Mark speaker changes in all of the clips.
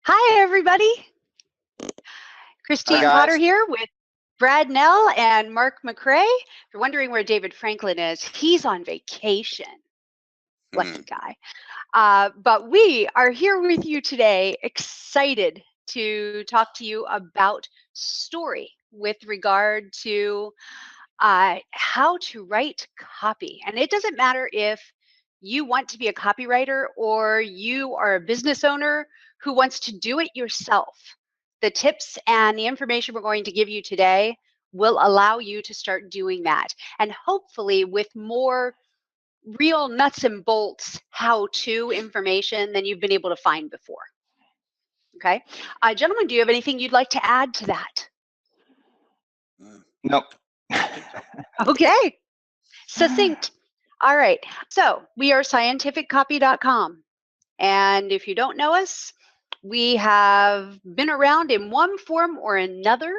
Speaker 1: Hi, everybody.
Speaker 2: Hi,
Speaker 1: Christine
Speaker 2: guys.
Speaker 1: Potter here with Brad Nell and Mark McCrae. If you're wondering where David Franklin is, he's on vacation. Lucky guy. But we are here with you today, excited to talk to you about story with regard to how to write copy. And it doesn't matter if you want to be a copywriter or you are a business owner who wants to do it yourself. The tips and the information we're going to give you today will allow you to start doing that. And hopefully with more real nuts and bolts how-to information than you've been able to find before. Okay. Gentlemen, do you have anything you'd like to add to that?
Speaker 2: Nope.
Speaker 1: Okay. Succinct. All right. So we are scientificcopy.com. And if you don't know us, we have been around in one form or another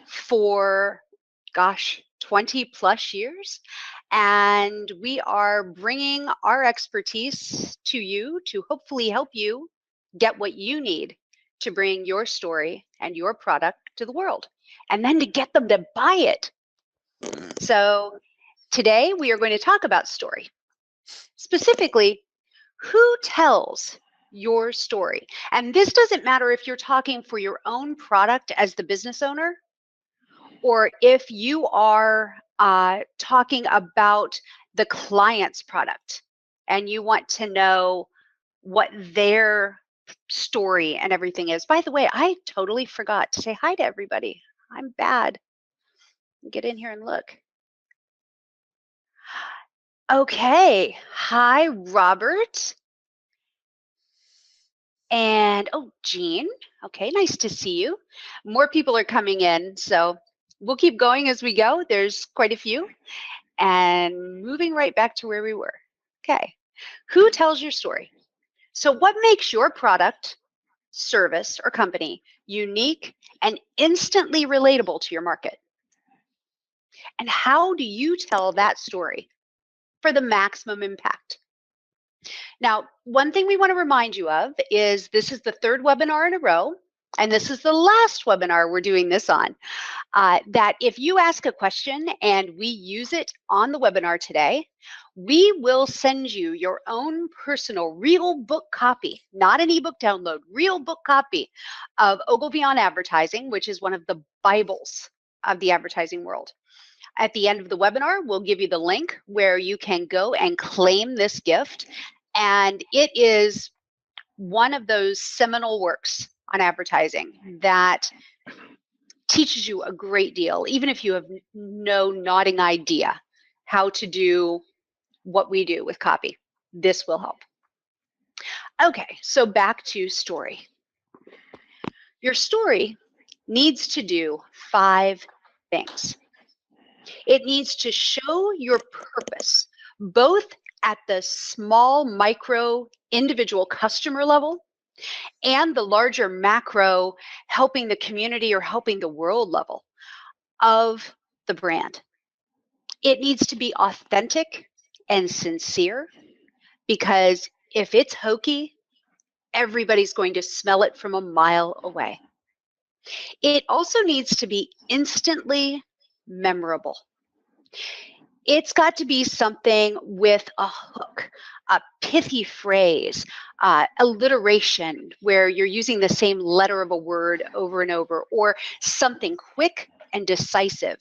Speaker 1: for, gosh, 20 plus years. And we are bringing our expertise to you to hopefully help you get what you need to bring your story and your product to the world, and then to get them to buy it. So today we are going to talk about story. Specifically, who tells your story? And this doesn't matter if you're talking for your own product as the business owner, or if you are talking about the client's product and you want to know what their story and everything is. By the way, I totally forgot to say hi to everybody. I'm bad. Get in here and look. Okay. Hi, Robert. And oh, Jean. Okay, nice to see you. More people are coming in, so we'll keep going as we go. There's quite a few. And moving right back to where we were. Okay. Who tells your story? So what makes your product, service, or company unique and instantly relatable to your market? And how do you tell that story for the maximum impact? Now, one thing we want to remind you of is this is the third webinar in a row, and this is the last webinar we're doing this on, that if you ask a question and we use it on the webinar today, we will send you your own personal real book copy, not an ebook download, real book copy of Ogilvy on Advertising, which is one of the Bibles of the advertising world. At the end of the webinar, we'll give you the link where you can go and claim this gift. And it is one of those seminal works on advertising that teaches you a great deal, even if you have no nodding idea how to do what we do with copy. This will help. Okay, so back to story. Your story needs to do 5 things. It needs to show your purpose, both at the small, micro, individual customer level and the larger macro, helping the community or helping the world level of the brand. It needs to be authentic and sincere, because if it's hokey, everybody's going to smell it from a mile away. It also needs to be instantly memorable. It's got to be something with a hook, a pithy phrase, alliteration, where you're using the same letter of a word over and over, or something quick and decisive,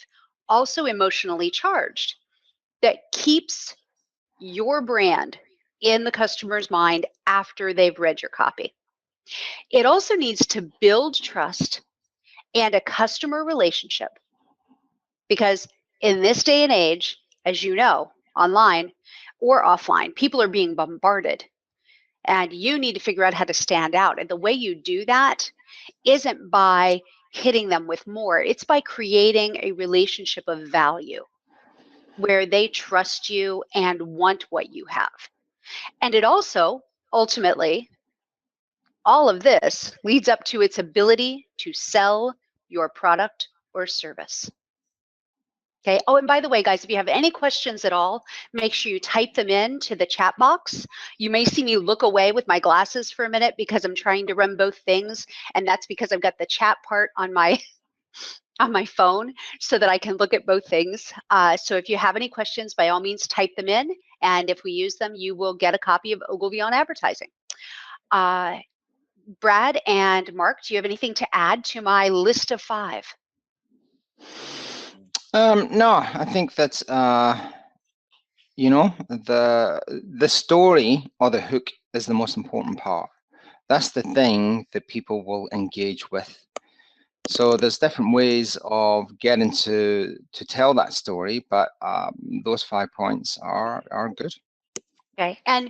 Speaker 1: also emotionally charged, that keeps your brand in the customer's mind after they've read your copy. It also needs to build trust and a customer relationship, because in this day and age, as you know, online or offline, people are being bombarded, and you need to figure out how to stand out. And the way you do that isn't by hitting them with more. It's by creating a relationship of value where they trust you and want what you have. And it also, ultimately, all of this leads up to its ability to sell your product or service. Okay. Oh, and by the way, guys, if you have any questions at all, make sure you type them in to the chat box. You may see me look away with my glasses for a minute because I'm trying to run both things, and that's because I've got the chat part on my on my phone so that I can look at both things. So if you have any questions, by all means, type them in, and if we use them, you will get a copy of Ogilvy on Advertising. Brad and Mark, do you have anything to add to my list of 5?
Speaker 2: No, I think that's you know, the story or the hook is the most important part. That's the thing that people will engage with. So there's different ways of getting to tell that story, but those 5 points are good.
Speaker 1: Okay, and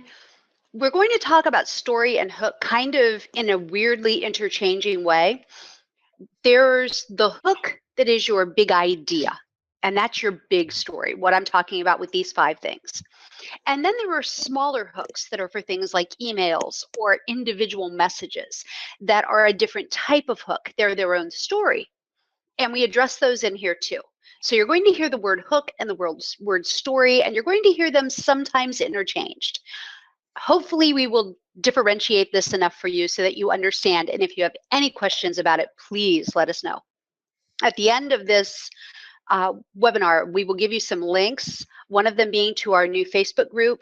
Speaker 1: we're going to talk about story and hook kind of in a weirdly interchanging way. There's the hook that is your big idea, and that's your big story, what I'm talking about with these 5 things. And then there are smaller hooks that are for things like emails or individual messages that are a different type of hook. They're their own story. And we address those in here too. So you're going to hear the word hook and the word story, and you're going to hear them sometimes interchanged. Hopefully we will differentiate this enough for you so that you understand. And if you have any questions about it, please let us know. At the end of this webinar, we will give you some links, one of them being to our new Facebook group,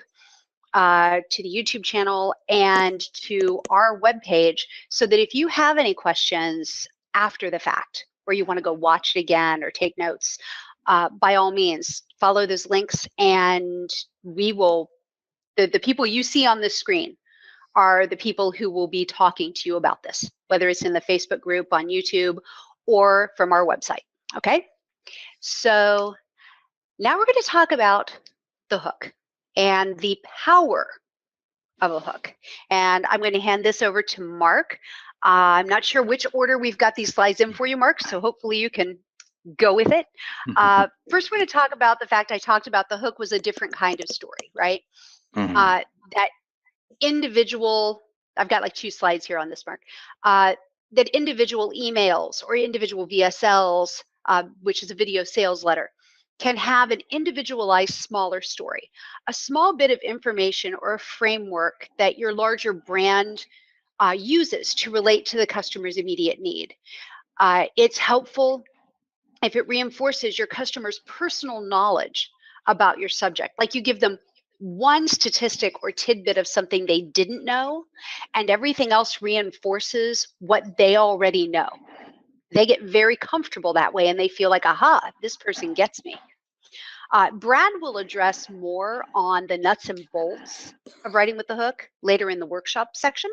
Speaker 1: to the YouTube channel, and to our webpage, so that if you have any questions after the fact, or you want to go watch it again or take notes, by all means, follow those links, and we will, the people you see on the screen are the people who will be talking to you about this, whether it's in the Facebook group, on YouTube, or from our website, okay? So now we're going to talk about the hook and the power of a hook. And I'm going to hand this over to Mark. I'm not sure which order we've got these slides in for you, Mark, so hopefully you can go with it. First, we're going to talk about the fact I talked about the hook was a different kind of story, right? That individual, I've got like 2 slides here on this, Mark, that individual emails or individual VSLs, which is a video sales letter, can have an individualized smaller story, a small bit of information or a framework that your larger brand uses to relate to the customer's immediate need. It's helpful if it reinforces your customer's personal knowledge about your subject, like you give them one statistic or tidbit of something they didn't know, and everything else reinforces what they already know. They get very comfortable that way, and they feel like, aha, this person gets me. Brad will address more on the nuts and bolts of writing with the hook later in the workshop section.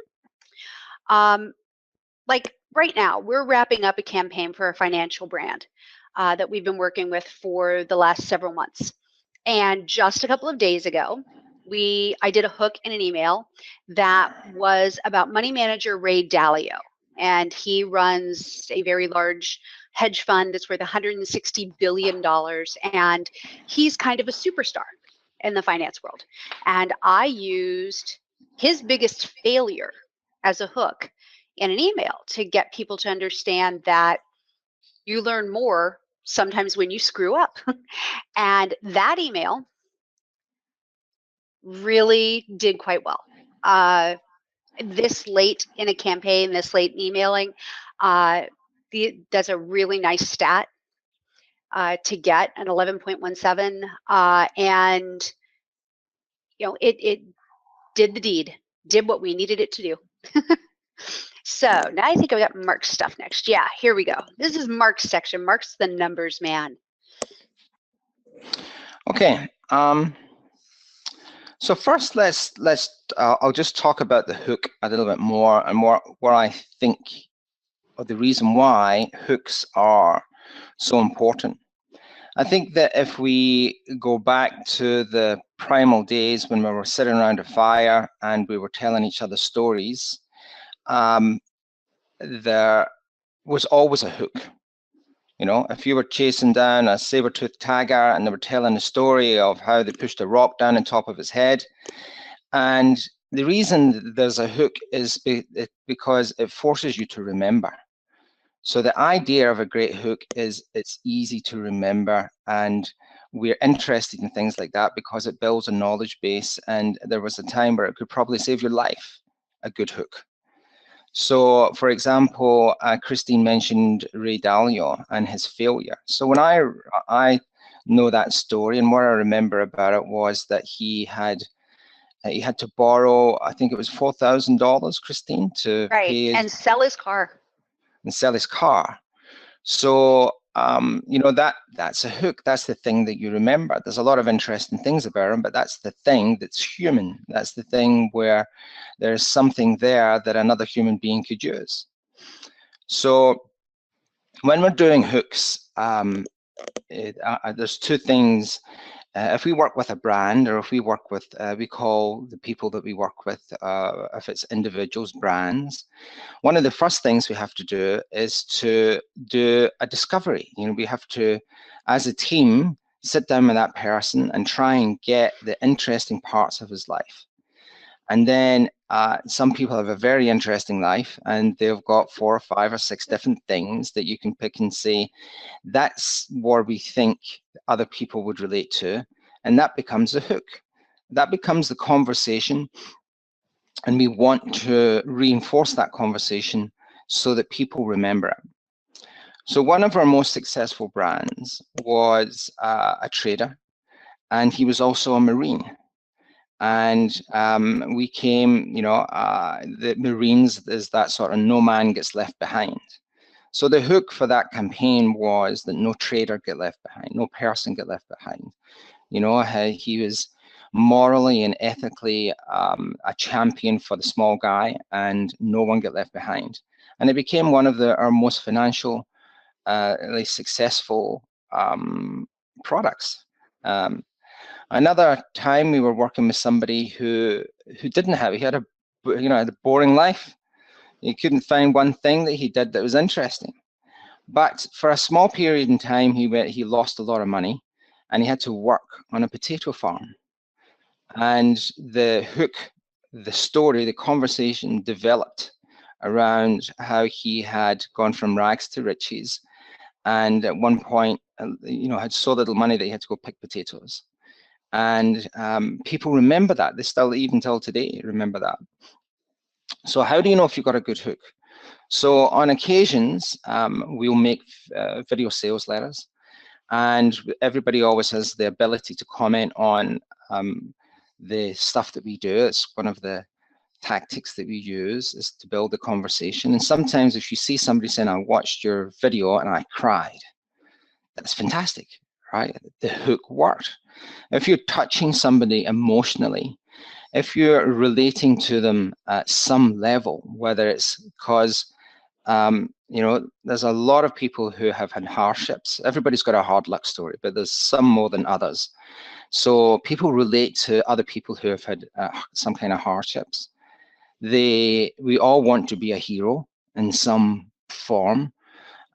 Speaker 1: Like right now, we're wrapping up a campaign for a financial brand that we've been working with for the last several months. And just a couple of days ago, I did a hook in an email that was about money manager Ray Dalio. And he runs a very large hedge fund that's worth $160 billion. And he's kind of a superstar in the finance world. And I used his biggest failure as a hook in an email to get people to understand that you learn more sometimes when you screw up. And that email really did quite well. This late in a campaign, this late in emailing, that's a really nice stat to get, an 11.17, and you know it did the deed, did what we needed it to do. So now I think I've got Mark's stuff next. Yeah, here we go. This is Mark's section. Mark's the numbers man.
Speaker 2: Okay. So first, I'll just talk about the hook a little bit more and what I think of the reason why hooks are so important. I think that if we go back to the primal days when we were sitting around a fire and we were telling each other stories, there was always a hook. You know, if you were chasing down a saber-toothed tiger and they were telling a story of how they pushed a rock down on top of his head, and the reason there's a hook is because it forces you to remember. So the idea of a great hook is it's easy to remember, and we're interested in things like that because it builds a knowledge base, and there was a time where it could probably save your life, a good hook. So, for example, Christine mentioned Ray Dalio and his failure. So when I know that story, and what I remember about it was that he had to borrow, I think it was $4,000, Christine, to
Speaker 1: Right.
Speaker 2: pay
Speaker 1: And sell his car.
Speaker 2: and sell his car. So you know, that's a hook. That's the thing that you remember. There's a lot of interesting things about him, but that's the thing that's human. That's the thing where there's something there that another human being could use. So when we're doing hooks, there's two things. If we work with a brand, or if we work with, we call the people that we work with, if it's individuals, brands, one of the first things we have to do is to do a discovery. You know, we have to, as a team, sit down with that person and try and get the interesting parts of his life. And then some people have a very interesting life, and they've got 4 or 5 or 6 different things that you can pick and say, that's where we think other people would relate to, and that becomes a hook. That becomes the conversation, and we want to reinforce that conversation so that people remember it. So one of our most successful brands was a trader, and he was also a Marine. And we came, you know, the Marines is that sort of no man gets left behind. So the hook for that campaign was that no trader get left behind, no person get left behind. You know, he was morally and ethically a champion for the small guy, and no one get left behind. And it became one of our most financial, successful products. Another time we were working with somebody who didn't have, he had a, you know, had a boring life. He couldn't find one thing that he did that was interesting. But for a small period in time, he lost a lot of money, and he had to work on a potato farm. And the hook, the story, the conversation developed around how he had gone from rags to riches, and at one point, you know, had so little money that he had to go pick potatoes. And people remember that. They still, even till today, remember that. So how do you know if you've got a good hook? So on occasions, we'll make video sales letters, and everybody always has the ability to comment on the stuff that we do. It's one of the tactics that we use, is to build a conversation. And sometimes if you see somebody saying, I watched your video and I cried, that's fantastic, right? The hook worked. If you're touching somebody emotionally, if you're relating to them at some level, whether it's because, you know, there's a lot of people who have had hardships. Everybody's got a hard luck story, but there's some more than others. So people relate to other people who have had some kind of hardships. We all want to be a hero in some form.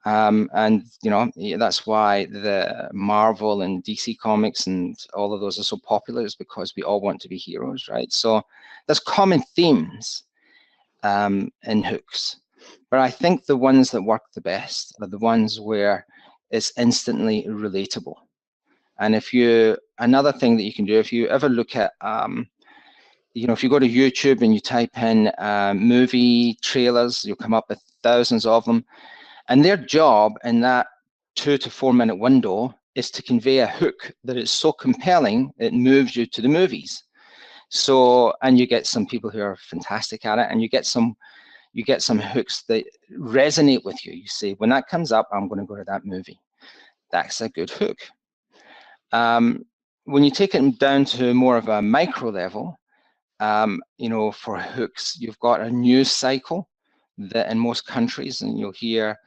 Speaker 2: And you know, that's why the Marvel and DC comics and all of those are so popular, is because we all want to be heroes, right? So there's common themes in hooks, but I think the ones that work the best are the ones where it's instantly relatable. And another thing that you can do, if you ever look at, you know, if you go to YouTube and you type in movie trailers, you'll come up with thousands of them. And their job in that 2 to 4 minute window is to convey a hook that is so compelling it moves you to the movies. So, and you get some people who are fantastic at it, and you get some hooks that resonate with you. You say, when that comes up, I'm going to go to that movie. That's a good hook. When you take it down to more of a micro level, you know, for hooks, you've got a news cycle that in most countries, and you'll hear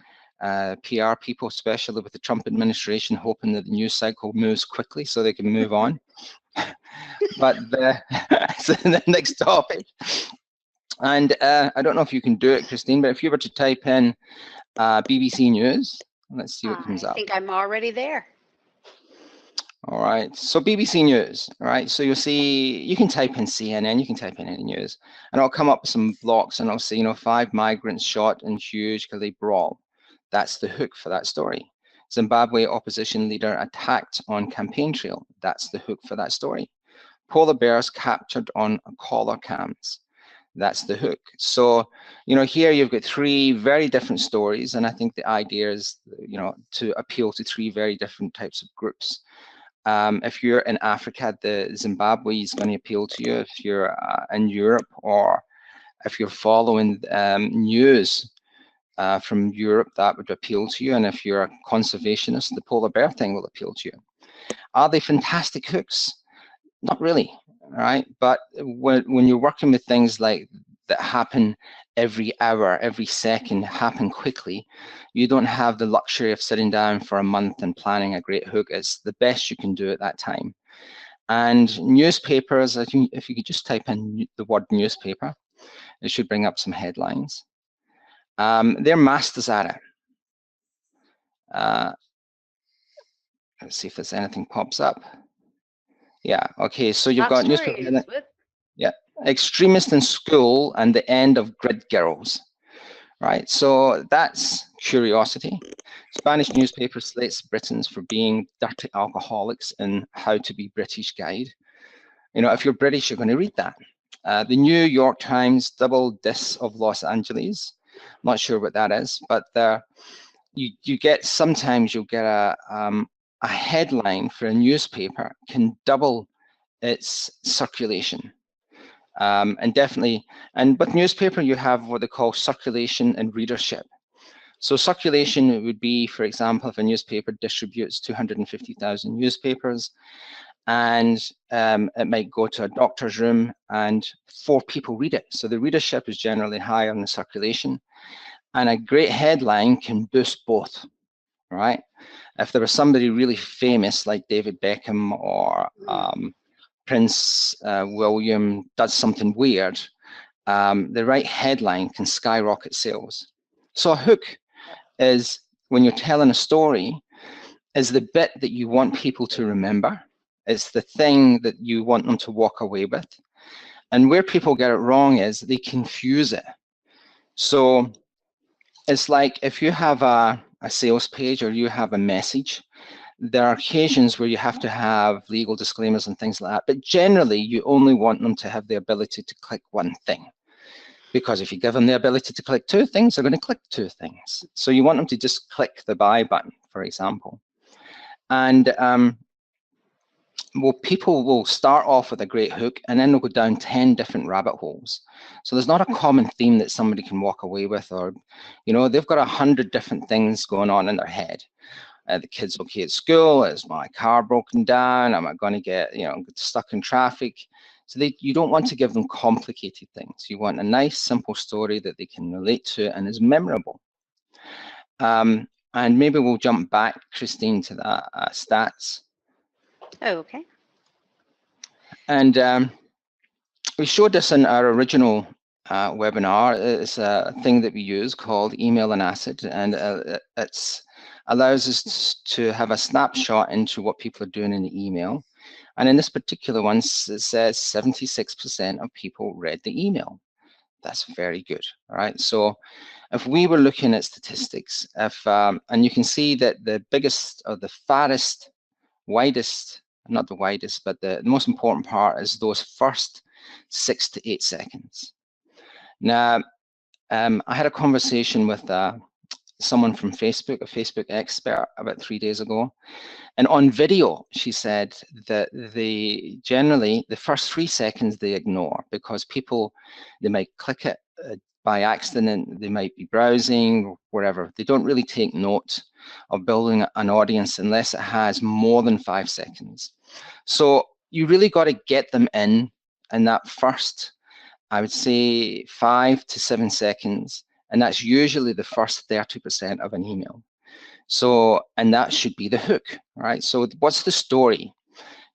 Speaker 2: PR people, especially with the Trump administration, hoping that the news cycle moves quickly so they can move on. But so the next topic, and I don't know if you can do it, Christine, but if you were to type in BBC News, let's see what comes up.
Speaker 1: I think I'm already there.
Speaker 2: All right, so BBC News, all right, so you'll see, you can type in CNN, you can type in any news, and I'll come up with some blocks, and I'll say, you know, 5 migrants shot in huge Calais brawl. That's the hook for that story. Zimbabwe opposition leader attacked on campaign trail. That's the hook for that story. Polar bears captured on collar cams. That's the hook. So, you know, here you've got three very different stories, and I think the idea is, you know, to appeal to three very different types of groups. If you're in Africa, the Zimbabwe is going to appeal to you. If you're in Europe, or if you're following news from Europe, that would appeal to you. And if you're a conservationist, the polar bear thing will appeal to you. Are they fantastic hooks? Not really, right? But when you're working with things like that happen every hour, every second, happen quickly, you don't have the luxury of sitting down for a month and planning a great hook. It's the best you can do at that time. And newspapers, if you could just type in the word newspaper, it should bring up some headlines. They're masters at it. Let's see if there's anything pops up. Yeah, okay, so you've got newspaper. Yeah, extremist in school and the end of grid girls, right? So that's curiosity. Spanish newspaper slates Britons for being dirty alcoholics in How to Be British guide. You know, if you're British, you're going to read that. The New York Times double diss of Los Angeles. Not sure what that is, but you get, sometimes you'll get a headline for a newspaper can double its circulation. And definitely, and with newspaper, you have what they call circulation and readership. So circulation would be, for example, if a newspaper distributes 250,000 newspapers, and it might go to a doctor's room and 4 people read it. So the readership is generally higher than the circulation. And a great headline can boost both, right? If there was somebody really famous like David Beckham or Prince William does something weird, the right headline can skyrocket sales. So a hook is, when you're telling a story, is the bit that you want people to remember. It's the thing that you want them to walk away with. And where people get it wrong is they confuse it. So it's like if you have a sales page or you have a message, there are occasions where you have to have legal disclaimers and things like that, but generally you only want them to have the ability to click one thing. Because if you give them the ability to click 2 things, they're going to click 2 things. So you want them to just click the buy button, for example. And well, people will start off with a great hook and then they'll go down 10 different rabbit holes. So there's not a common theme that somebody can walk away with, or, you know, they've got 100 different things going on in their head. The kid's okay at school, is my car broken down, am I going to get, you know, stuck in traffic? So you don't want to give them complicated things. You want a nice, simple story that they can relate to and is memorable. And maybe we'll jump back, Christine, to that stats.
Speaker 1: Oh, okay.
Speaker 2: And we showed this in our original webinar. It's a thing that we use called Email and Acid, and it allows us to have a snapshot into what people are doing in the email. And in this particular one, it says 76% of people read the email. That's very good, all right? So if we were looking at statistics, and you can see that the biggest or the fattest, widest, not the widest, but the most important part is those first 6 to 8 seconds. Now, I had a conversation with someone from Facebook, a Facebook expert, about 3 days ago. And on video, she said that generally the first 3 seconds they ignore, because people, they might click it by accident, they might be browsing, or whatever. They don't really take note of building an audience unless it has more than 5 seconds. So you really got to get them in that first, I would say, 5 to 7 seconds. And that's usually the first 30% of an email. So, and that should be the hook, right? So what's the story?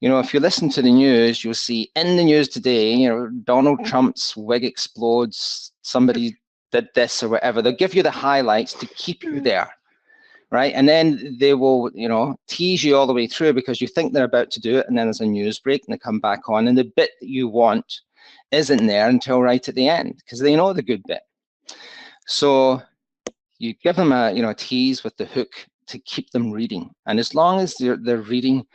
Speaker 2: You know, if you listen to the news, you'll see in the news today, you know, Donald Trump's wig explodes, somebody did this or whatever. They'll give you the highlights to keep you there, right? And then they will, you know, tease you all the way through because you think they're about to do it, and then there's a news break and they come back on, and the bit that you want isn't there until right at the end because they know the good bit. So You give them a tease with the hook to keep them reading, and as long as they're reading,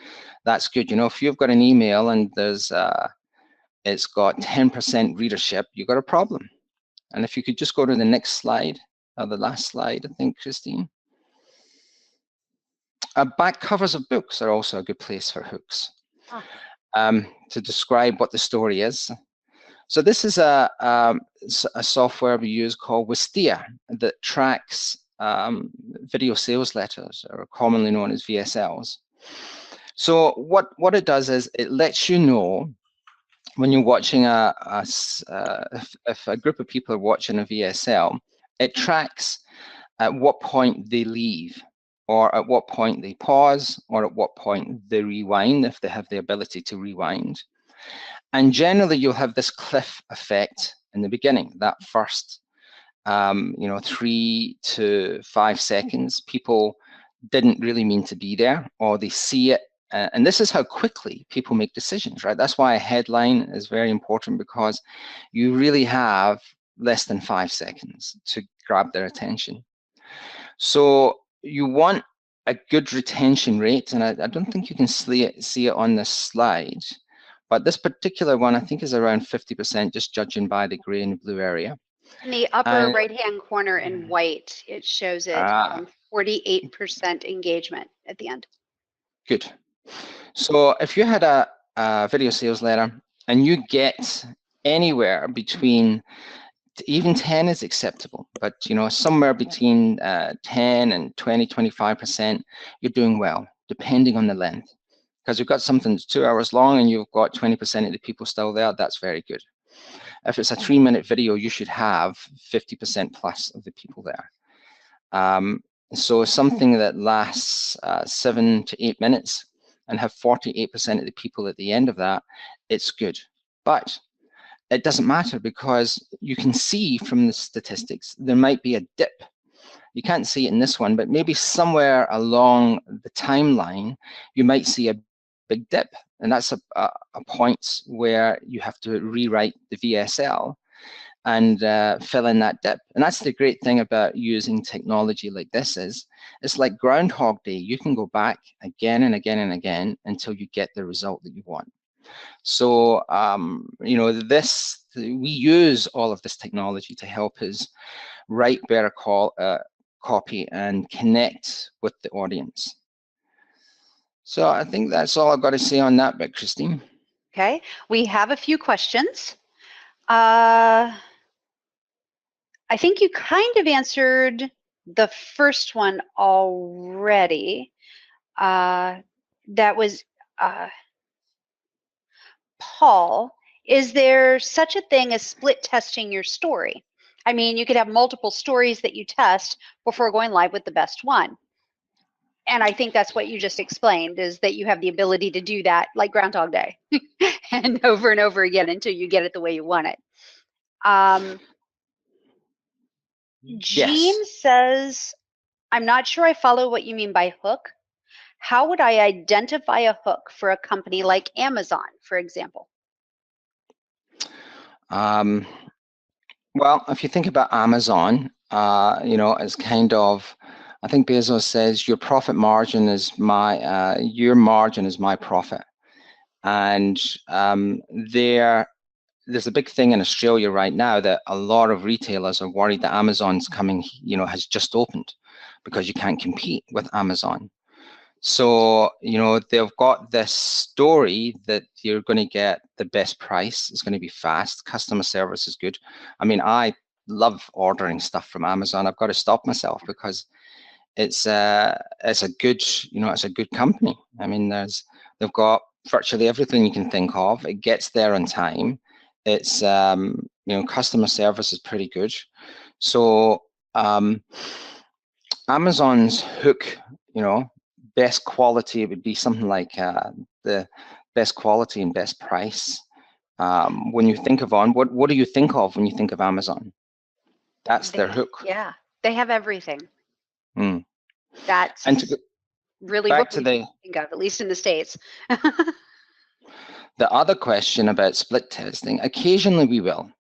Speaker 2: that's good. If you've got an email and it's got 10% readership, you've got a problem. And if you could just go to the next slide, or the last slide, I think, Christine. Back covers of books are also a good place for hooks. To describe what the story is. So this is a software we use called Wistia that tracks video sales letters, or commonly known as VSLs. So what it does is it lets you know when you're watching if a group of people are watching a VSL, it tracks at what point they leave, or at what point they pause, or at what point they rewind, if they have the ability to rewind. And generally, you'll have this cliff effect in the beginning, that first 3 to 5 seconds. People didn't really mean to be there, or they see it. And this is how quickly people make decisions, right? That's why a headline is very important, because you really have less than 5 seconds to grab their attention. So you want a good retention rate, and I don't think you can see it on this slide, but this particular one I think is around 50%, just judging by the gray and blue area.
Speaker 1: In the upper right-hand corner in white, it shows it 48% engagement at the end.
Speaker 2: Good. So if you had a video sales letter and you get anywhere between, even 10 is acceptable, but somewhere between 10 and 20, 25%, you're doing well, depending on the length. Because you've got something that's 2 hours long and you've got 20% of the people still there, that's very good. If it's a 3-minute video, you should have 50% plus of the people there. So something that lasts 7 to 8 minutes and have 48% of the people at the end of that, it's good. But it doesn't matter, because you can see from the statistics, there might be a dip. You can't see it in this one, but maybe somewhere along the timeline, you might see a big dip. And that's a point where you have to rewrite the VSL and fill in that dip. And that's the great thing about using technology like this is, it's like Groundhog Day. You can go back again and again and again until you get the result that you want. So, we use all of this technology to help us write better copy and connect with the audience. So I think that's all I've got to say on that bit, Christine.
Speaker 1: Okay, we have a few questions. I think you kind of answered the first one already. That was Paul. Is there such a thing as split testing your story? I mean, you could have multiple stories that you test before going live with the best one. And I think that's what you just explained, is that you have the ability to do that like Groundhog Day and over again until you get it the way you want it. Jean
Speaker 2: Yes.
Speaker 1: says, I'm not sure I follow what you mean by hook. How would I identify a hook for a company like Amazon, for example?
Speaker 2: Well, if you think about Amazon, it's kind of, I think Bezos says your profit margin is your margin is my profit. And there's a big thing in Australia right now that a lot of retailers are worried that Amazon's coming, has just opened, because you can't compete with Amazon. So, they've got this story that you're going to get the best price. It's going to be fast. Customer service is good. I mean, I love ordering stuff from Amazon. I've got to stop myself, because it's a good, it's a good company. I mean, they've got virtually everything you can think of. It gets there on time. It's, customer service is pretty good. So, Amazon's hook, best quality, it would be something like the best quality and best price. When you think of what do you think of when you think of Amazon? That's their hook.
Speaker 1: Yeah, they have everything. That's really
Speaker 2: back
Speaker 1: what
Speaker 2: to
Speaker 1: we think of, at least in the States.
Speaker 2: The other question about split testing, occasionally we will.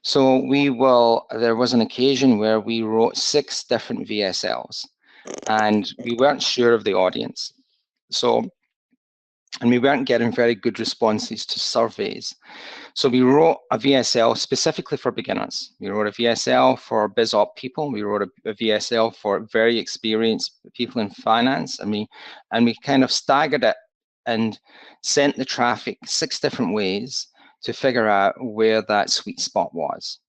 Speaker 2: So there was an occasion where we wrote 6 different VSLs, and we weren't sure of the audience. And we weren't getting very good responses to surveys. So we wrote a VSL specifically for beginners. We wrote a VSL for BizOp people. We wrote a VSL for very experienced people in finance, and we kind of staggered it and sent the traffic 6 different ways to figure out where that sweet spot was.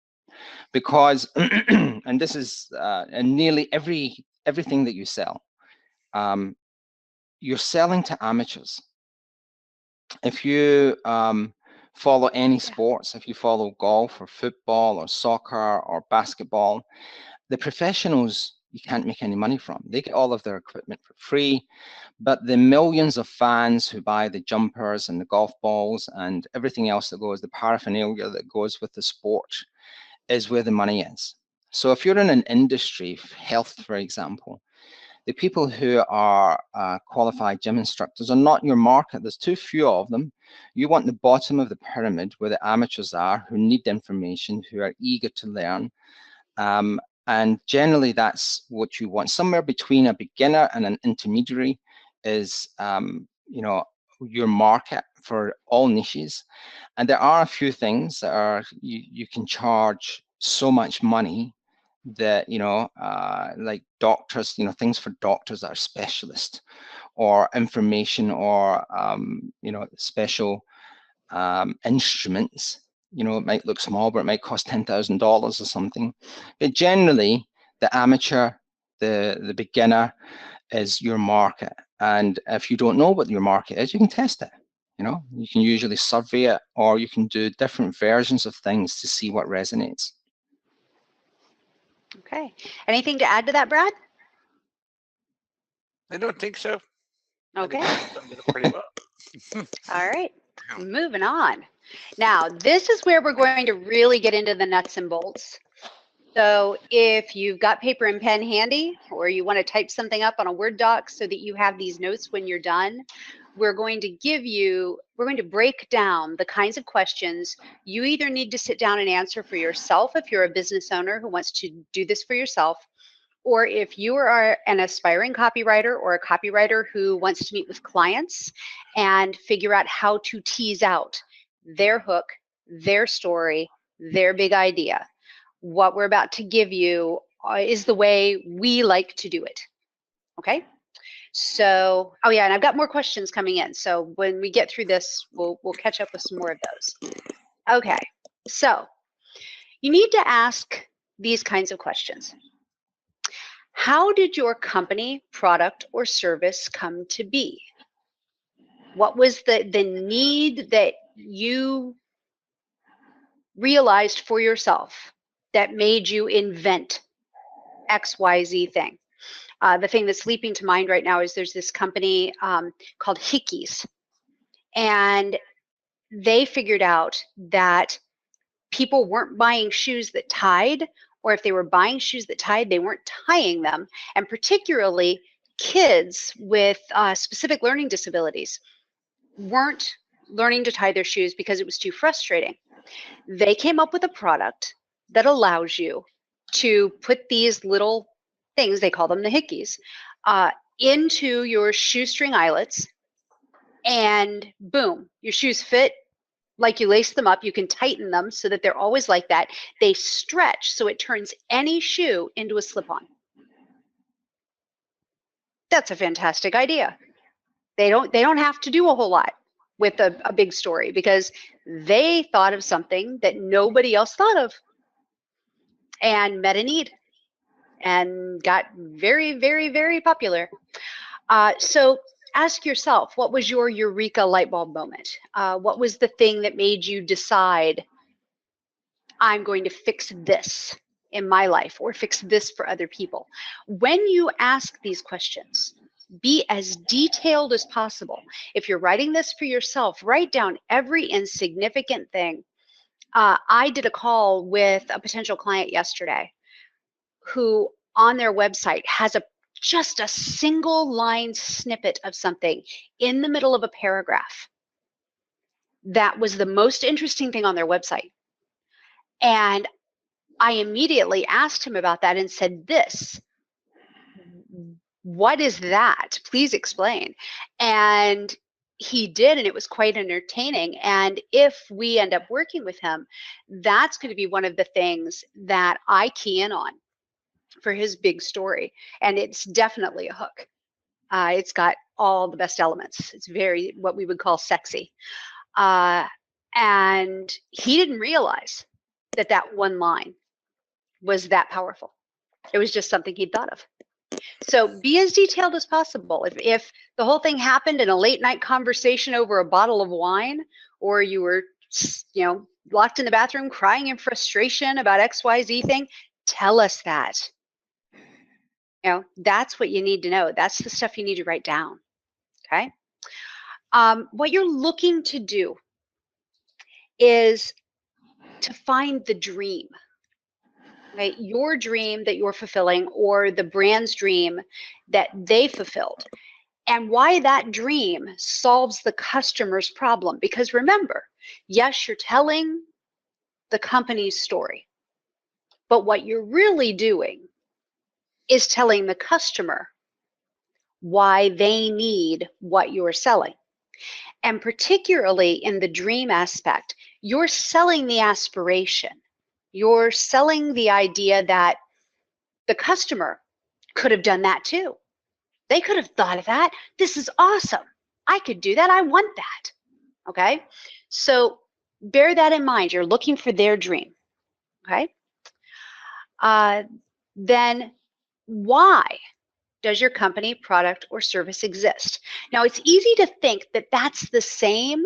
Speaker 2: Because, and this is in nearly everything that you sell, you're selling to amateurs. If you follow any sports, if you follow golf or football or soccer or basketball, the professionals you can't make any money from. They get all of their equipment for free, but the millions of fans who buy the jumpers and the golf balls and everything else that goes, the paraphernalia that goes with the sport, is where the money is. So if you're in an industry, health, for example, the people who are qualified gym instructors are not your market. There's too few of them. You want the bottom of the pyramid where the amateurs are, who need information, who are eager to learn. And generally that's what you want. Somewhere between a beginner and an intermediary is your market for all niches. And there are a few things that are you can charge so much money that like doctors, things for doctors that are specialists, or information, or special instruments. It might look small, but it might cost $10,000 or something. But generally, the amateur, the beginner is your market. And if you don't know what your market is, you can test it. You can usually survey it, or you can do different versions of things to see what resonates.
Speaker 1: Okay. Anything to add to that, Brad?
Speaker 3: I don't think so.
Speaker 1: Okay.
Speaker 3: Pretty well.
Speaker 1: All right. Moving on. Now, this is where we're going to really get into the nuts and bolts. So if you've got paper and pen handy, or you want to type something up on a Word doc so that you have these notes when you're done, we're going to break down the kinds of questions you either need to sit down and answer for yourself if you're a business owner who wants to do this for yourself, or if you are an aspiring copywriter or a copywriter who wants to meet with clients and figure out how to tease out their hook, their story, their big idea. What we're about to give you is the way we like to do it. Okay? So, oh yeah, and I've got more questions coming in. So when we get through this, we'll catch up with some more of those. Okay, so you need to ask these kinds of questions. How did your company, product, or service come to be? What was the need that you realized for yourself that made you invent XYZ thing? The thing that's leaping to mind right now is there's this company called Hickeys, and they figured out that people weren't buying shoes that tied, or if they were buying shoes that tied, they weren't tying them, and particularly kids with specific learning disabilities weren't learning to tie their shoes because it was too frustrating. They came up with a product that allows you to put these little things, they call them the Hickeys, into your shoestring eyelets, and boom, your shoes fit like you lace them up. You can tighten them so that they're always like that. They stretch so it turns any shoe into a slip-on. That's a fantastic idea. They don't have to do a whole lot with a big story, because they thought of something that nobody else thought of and met a need and got very, very, very popular. So ask yourself, what was your eureka light bulb moment? What was the thing that made you decide, I'm going to fix this in my life, or fix this for other people? When you ask these questions, be as detailed as possible. If you're writing this for yourself, write down every insignificant thing. I did a call with a potential client yesterday who on their website has just a single line snippet of something in the middle of a paragraph that was the most interesting thing on their website. And I immediately asked him about that and said, what is that? Please explain. And he did, and it was quite entertaining. And if we end up working with him, that's going to be one of the things that I key in on for his big story. And it's definitely a hook. It's got all the best elements. It's very what we would call sexy. And he didn't realize that that one line was that powerful. It was just something he'd thought of. So be as detailed as possible. If the whole thing happened in a late night conversation over a bottle of wine, or you were, locked in the bathroom crying in frustration about XYZ thing, tell us that. That's what you need to know. That's the stuff you need to write down. Okay. What you're looking to do is to find the dream. Right? Your dream that you're fulfilling, or the brand's dream that they fulfilled, and why that dream solves the customer's problem. Because remember, yes, you're telling the company's story, but what you're really doing is telling the customer why they need what you're selling. And particularly in the dream aspect, you're selling the aspiration. You're selling the idea that the customer could have done that too. They could have thought of that. This is awesome. I could do that. I want that. Okay. So bear that in mind. You're looking for their dream. Okay. Then why does your company, product, or service exist? Now, it's easy to think that that's the same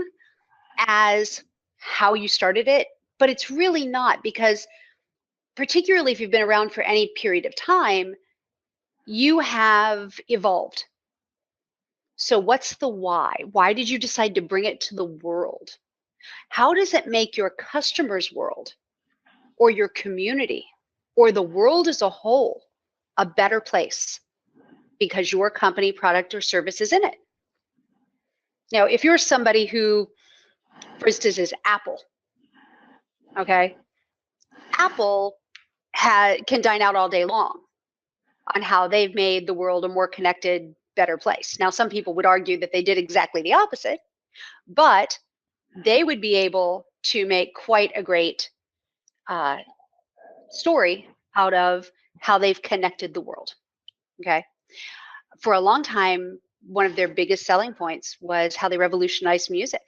Speaker 1: as how you started it, but it's really not, because particularly if you've been around for any period of time, you have evolved. So what's the why? Why did you decide to bring it to the world? How does it make your customers' world, or your community, or the world as a whole a better place because your company, product, or service is in it? Now, if you're somebody who, for instance, is Apple, okay? Apple can dine out all day long on how they've made the world a more connected, better place. Now, some people would argue that they did exactly the opposite, but they would be able to make quite a great story out of how they've connected the world. Okay. For a long time, one of their biggest selling points was how they revolutionized music.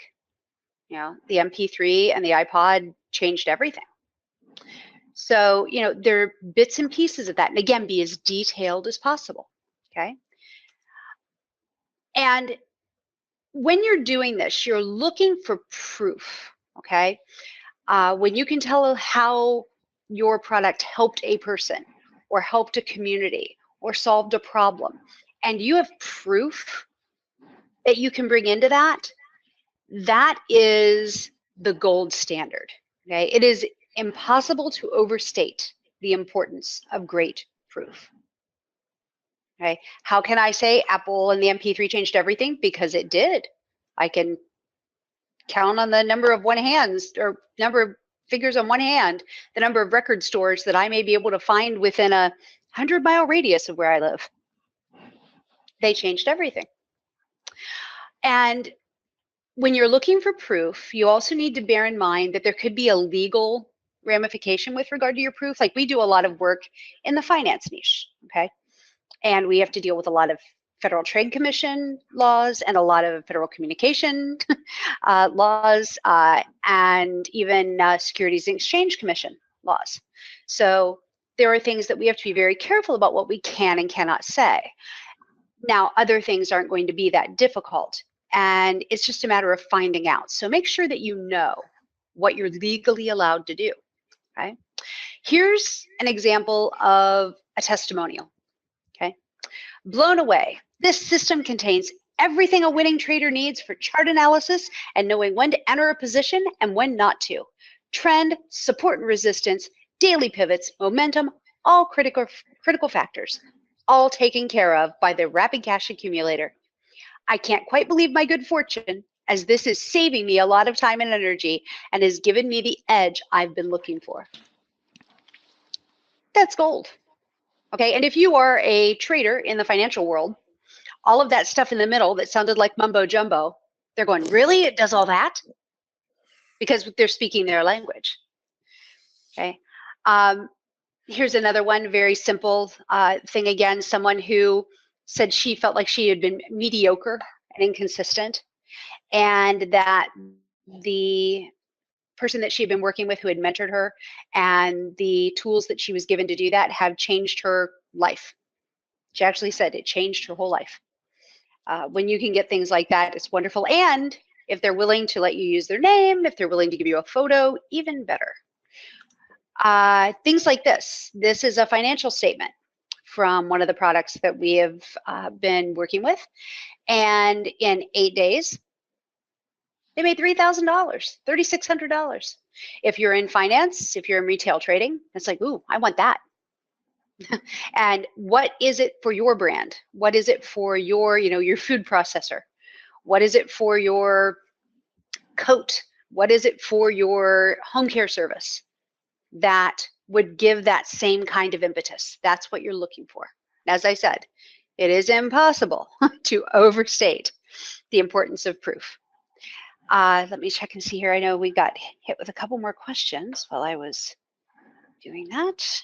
Speaker 1: The MP3 and the iPod changed everything. So, there are bits and pieces of that. And again, be as detailed as possible. Okay. And when you're doing this, you're looking for proof. Okay. When you can tell how your product helped a person, or helped a community, or solved a problem, and you have proof that you can bring into that, that is the gold standard. Okay. It is impossible to overstate the importance of great proof. Okay. How can I say Apple and the MP3 changed everything? Because it did. I can count on the number of number of figures on one hand, the number of record stores that I may be able to find within a 100-mile radius of where I live. They changed everything. And when you're looking for proof, you also need to bear in mind that there could be a legal ramification with regard to your proof. Like, we do a lot of work in the finance niche, okay? And we have to deal with a lot of Federal Trade Commission laws and a lot of federal communication laws, and even Securities and Exchange Commission laws. So there are things that we have to be very careful about what we can and cannot say. Now, other things aren't going to be that difficult, and it's just a matter of finding out. So make sure that you know what you're legally allowed to do. Okay. Here's an example of a testimonial. Okay. Blown away. This system contains everything a winning trader needs for chart analysis and knowing when to enter a position and when not to. Trend, support and resistance, daily pivots, momentum, all critical factors, all taken care of by the Rapid Cash Accumulator. I can't quite believe my good fortune as this is saving me a lot of time and energy and has given me the edge I've been looking for. That's gold. Okay, and if you are a trader in the financial world, all of that stuff in the middle that sounded like mumbo jumbo, they're going, really? It does all that? Because they're speaking their language. Okay. Here's another one, very simple thing again, someone who said she felt like she had been mediocre and inconsistent, and that the person that she had been working with who had mentored her and the tools that she was given to do that have changed her life. She actually said it changed her whole life. When you can get things like that, it's wonderful. And if they're willing to let you use their name, if they're willing to give you a photo, even better. Things like this. This is a financial statement from one of the products that we have been working with. And in 8 days, they made $3,000, $3,600. If you're in finance, if you're in retail trading, it's like, ooh, I want that. And what is it for your brand? What is it for your, your food processor? What is it for your coat? What is it for your home care service that would give that same kind of impetus? That's what you're looking for. As I said, it is impossible to overstate the importance of proof. Let me check and see here. I know we got hit with a couple more questions while I was doing that.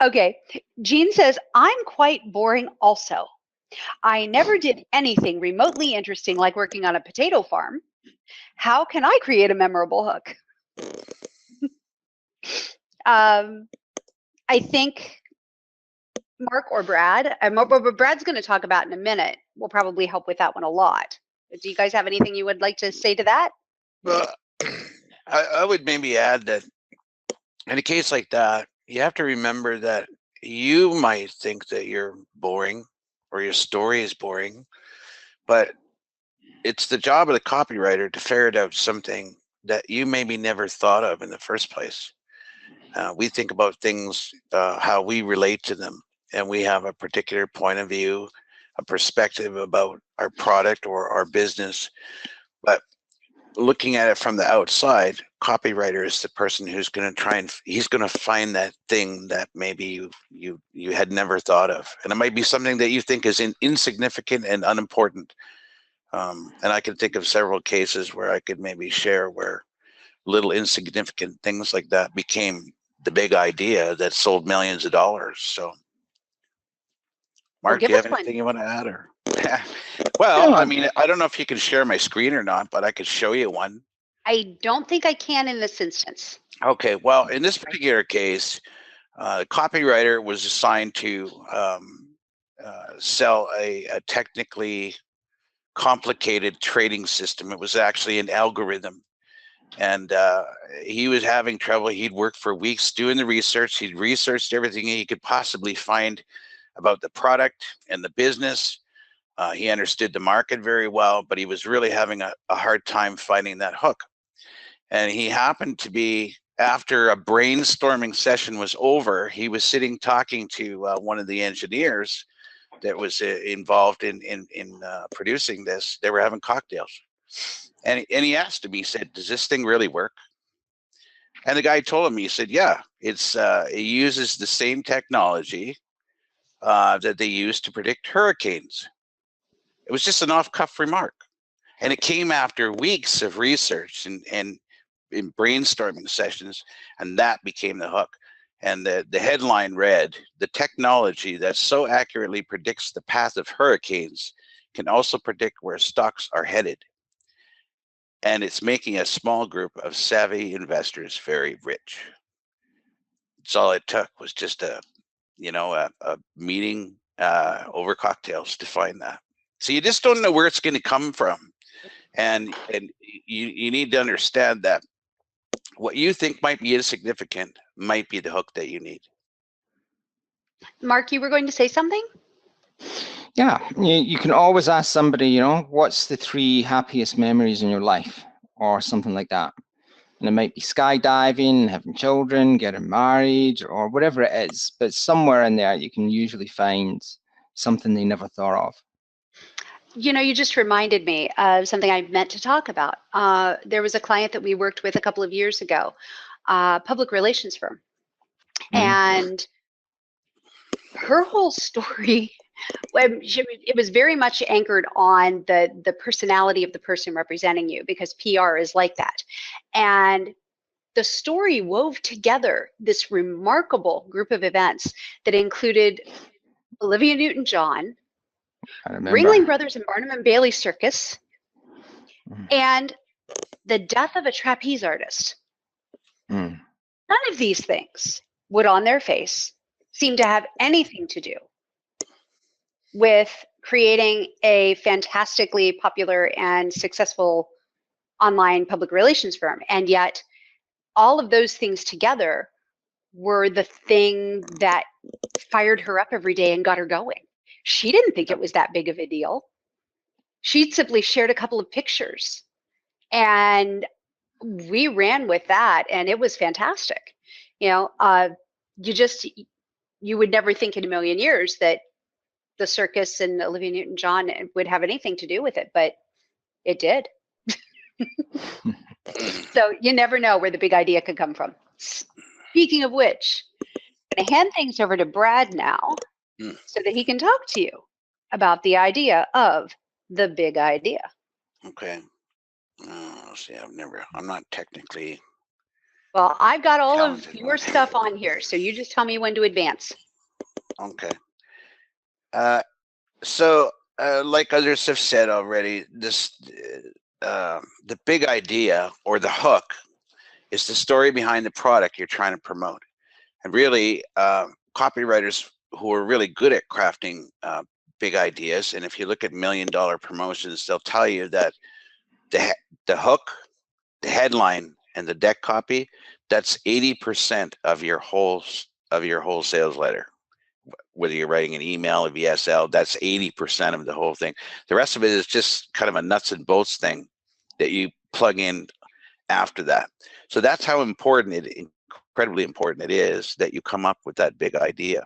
Speaker 1: Okay, Jean says, I'm quite boring also. I never did anything remotely interesting like working on a potato farm. How can I create a memorable hook? I think Mark or Brad, Brad's going to talk about in a minute, will probably help with that one a lot. Do you guys have anything you would like to say to that?
Speaker 3: Well, I would maybe add that in a case like that, you have to remember that you might think that you're boring or your story is boring, but it's the job of the copywriter to ferret out something that you maybe never thought of in the first place. We think about things, how we relate to them, and we have a particular point of view, a perspective about our product or our business. But looking at it from the outside, copywriter is the person who's going to he's going to find that thing that maybe you had never thought of, and it might be something that you think is insignificant and unimportant. And I can think of several cases where I could maybe share where little insignificant things like that became the big idea that sold millions of dollars. So, Mark, do you have anything you want to add? Or well, I mean, I don't know if you can share my screen or not, but I could show you one.
Speaker 1: I don't think I can in this instance.
Speaker 3: Okay, well, in this particular case, the copywriter was assigned to sell a technically complicated trading system. It was actually an algorithm. And he was having trouble. He'd worked for weeks doing the research. He'd researched everything he could possibly find about the product and the business. He understood the market very well, but he was really having a hard time finding that hook. And he happened to be, after a brainstorming session was over, he was sitting talking to one of the engineers that was involved in producing this. They were having cocktails. And he asked him, he said, does this thing really work? And the guy told him, he said, yeah, it uses the same technology that they use to predict hurricanes. It was just an off-cuff remark. And it came after weeks of research and in brainstorming sessions, and that became the hook. And the headline read, the technology that so accurately predicts the path of hurricanes can also predict where stocks are headed. And it's making a small group of savvy investors very rich. That's all it took, was just a meeting over cocktails to find that. So you just don't know where it's going to come from. And you need to understand that what you think might be insignificant might be the hook that you need.
Speaker 1: Mark, you were going to say something?
Speaker 2: Yeah, you can always ask somebody, what's the 3 happiest memories in your life, or something like that. And it might be skydiving, having children, getting married, or whatever it is. But somewhere in there, you can usually find something they never thought of?
Speaker 1: You know, you just reminded me of something I meant to talk about. There was a client that we worked with a couple of years ago, public relations firm, and her whole story, it was very much anchored on the personality of the person representing you, because PR is like that. And the story wove together this remarkable group of events that included Olivia Newton-John,
Speaker 2: I remember.
Speaker 1: Ringling Brothers and Barnum and Bailey Circus, and the death of a trapeze artist. None of these things would on their face seem to have anything to do with creating a fantastically popular and successful online public relations firm. And yet all of those things together were the thing that fired her up every day and got her going. She didn't think it was that big of a deal. She'd simply shared a couple of pictures, and we ran with that, and it was fantastic. You know, you would never think in a million years that the circus and Olivia Newton-John would have anything to do with it, but it did. So you never know where the big idea could come from. Speaking of which, I'm going to hand things over to Brad now so that he can talk to you about the idea of the big idea.
Speaker 3: Okay. See, I'm not technically.
Speaker 1: Well, I've got all
Speaker 3: talented.
Speaker 1: of your stuff on here, so you just tell me when to advance.
Speaker 3: Okay. So, like others have said already, the big idea or the hook is the story behind the product you're trying to promote. And really, copywriters who are really good at crafting big ideas, and if you look at $1 million promotions, they'll tell you that the hook, the headline, and the deck copy, that's 80% of your whole sales letter. Whether you're writing an email, a VSL, that's 80% of the whole thing. The rest of it is just kind of a nuts and bolts thing that you plug in after that. So that's how incredibly important it is that you come up with that big idea.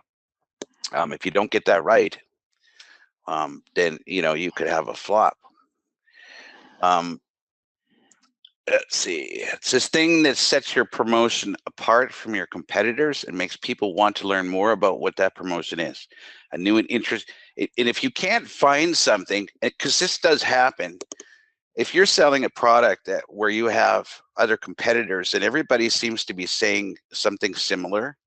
Speaker 3: If you don't get that right, then you could have a flop. Let's see. It's this thing that sets your promotion apart from your competitors and makes people want to learn more about what that promotion is. A new and interest. And if you can't find something, because this does happen, if you're selling a product where you have other competitors and everybody seems to be saying something similar,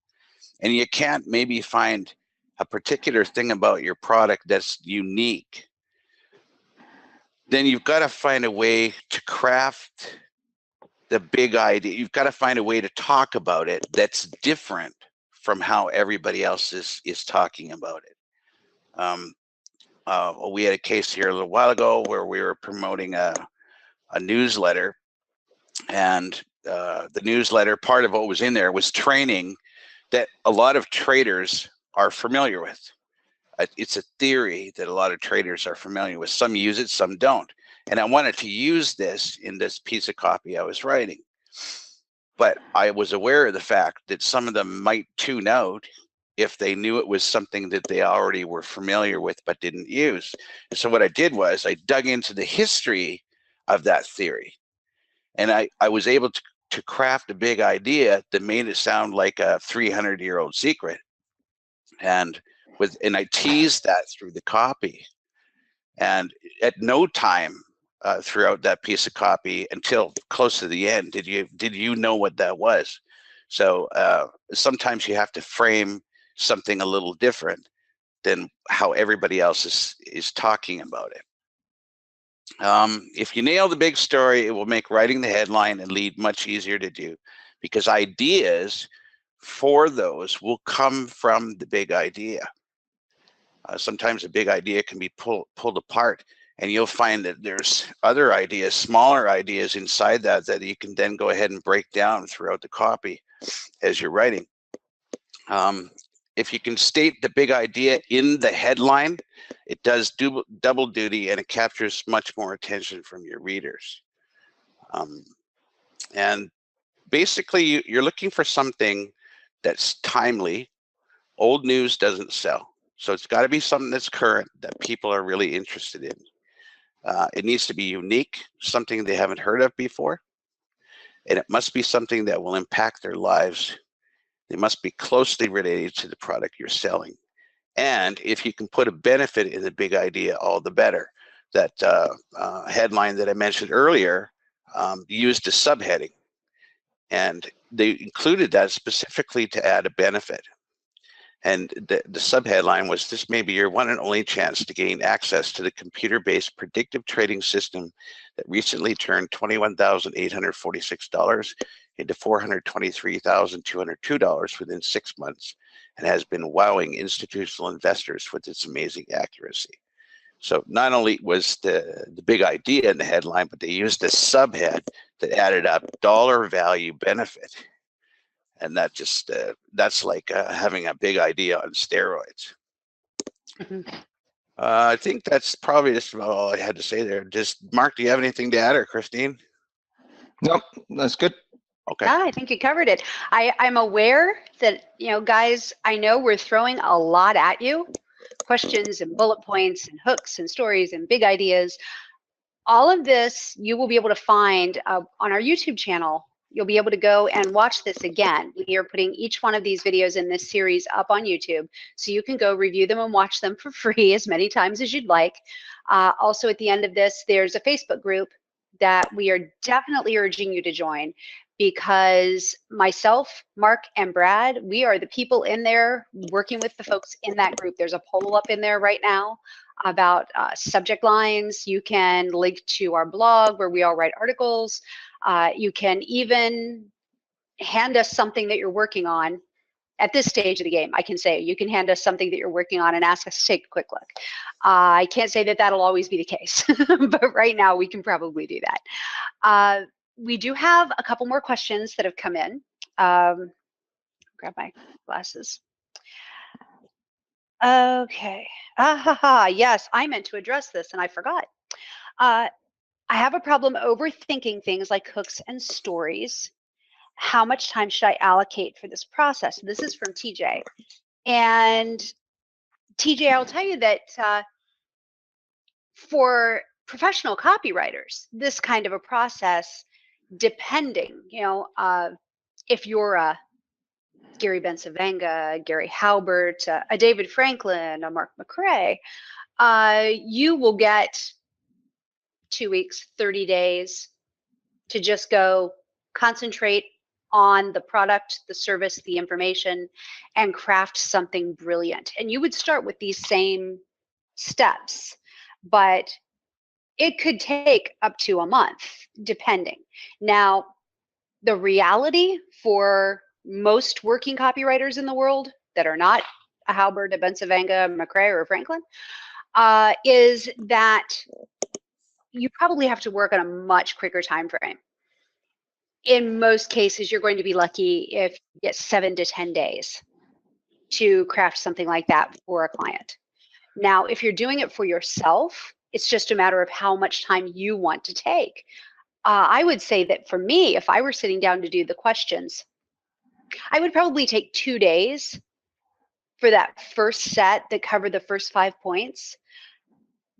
Speaker 3: and you can't maybe find a particular thing about your product that's unique, then you've got to find a way to craft the big idea. You've got to find a way to talk about it that's different from how everybody else is talking about it. We had a case here a little while ago where we were promoting a newsletter, and the newsletter, part of what was in there was training that a lot of traders are familiar with. It's a theory that a lot of traders are familiar with. Some use it, some don't. And I wanted to use this in this piece of copy I was writing. But I was aware of the fact that some of them might tune out if they knew it was something that they already were familiar with but didn't use. And so what I did was I dug into the history of that theory. And I was able to craft a big idea that made it sound like a 300-year-old secret. And I teased that through the copy. And at no time throughout that piece of copy until close to the end did you know what that was. So sometimes you have to frame something a little different than how everybody else is talking about it. If you nail the big story, it will make writing the headline and lead much easier to do, because ideas for those will come from the big idea. Sometimes a big idea can be pulled apart, and you'll find that there's other ideas, smaller ideas inside that you can then go ahead and break down throughout the copy as you're writing. If you can state the big idea in the headline, it does double duty, and it captures much more attention from your readers. And basically, you're looking for something that's timely. Old news doesn't sell. So it's got to be something that's current, that people are really interested in. It needs to be unique, something they haven't heard of before. And it must be something that will impact their lives. They must be closely related to the product you're selling. And if you can put a benefit in the big idea, all the better. That headline that I mentioned earlier used a subheading. And they included that specifically to add a benefit. And the subheadline was, this may be your one and only chance to gain access to the computer-based predictive trading system that recently turned $21,846 into $423,202 within 6 months and has been wowing institutional investors with its amazing accuracy. So not only was the big idea in the headline, but they used a subhead that added up dollar value benefit. And that just, that's like having a big idea on steroids. I think that's probably just about all I had to say there. Just, Mark, do you have anything to add, or Christine?
Speaker 2: Nope, that's good.
Speaker 3: Okay.
Speaker 1: Yeah, I think you covered it. I'm aware that, guys, I know we're throwing a lot at you, questions and bullet points and hooks and stories and big ideas. All of this you will be able to find on our YouTube channel. You'll be able to go and watch this again. We are putting each one of these videos in this series up on YouTube, so you can go review them and watch them for free as many times as you'd like. Also, at the end of this, there's a Facebook group that we are definitely urging you to join, because myself, Mark, and Brad, we are the people in there working with the folks in that group. There's a poll up in there right now about subject lines. You can link to our blog where we all write articles. You can even hand us something that you're working on. At this stage of the game, I can say you can hand us something that you're working on and ask us to take a quick look. I can't say that that'll always be the case, but right now we can probably do that. We do have a couple more questions that have come in. Grab my glasses. Okay. Yes, I meant to address this and I forgot. I have a problem overthinking things like hooks and stories. How much time should I allocate for this process? This is from TJ. And TJ, I'll tell you that for professional copywriters, this kind of a process, depending, if you're a Gary Bencivenga, Gary Halbert, a David Franklin, a Mark McRae, you will get 2 weeks, 30 days to just go concentrate on the product, the service, the information, and craft something brilliant. And you would start with these same steps, but it could take up to a month, depending. Now, the reality for most working copywriters in the world that are not a Halbert, a Bencivenga, McRae, or a Franklin, is that you probably have to work on a much quicker time frame. In most cases, you're going to be lucky if you get 7 to 10 days to craft something like that for a client. Now, if you're doing it for yourself, it's just a matter of how much time you want to take. I would say that for me, if I were sitting down to do the questions, I would probably take 2 days for that first set that covered the first 5 points.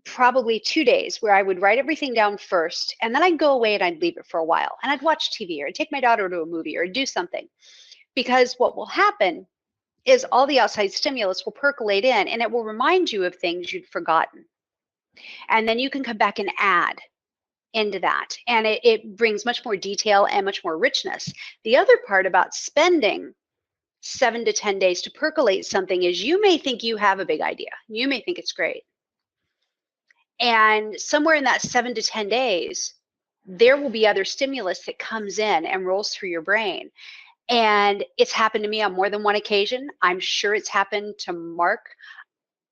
Speaker 1: Probably 2 days where I would write everything down first, and then I'd go away and I'd leave it for a while, and I'd watch TV or I'd take my daughter to a movie or do something. Because what will happen is all the outside stimulus will percolate in and it will remind you of things you'd forgotten. And then you can come back and add into that. And it brings much more detail and much more richness. The other part about spending 7 to 10 days to percolate something is you may think you have a big idea. You may think it's great. And somewhere in that 7 to 10 days, there will be other stimulus that comes in and rolls through your brain. And it's happened to me on more than one occasion. I'm sure it's happened to Mark.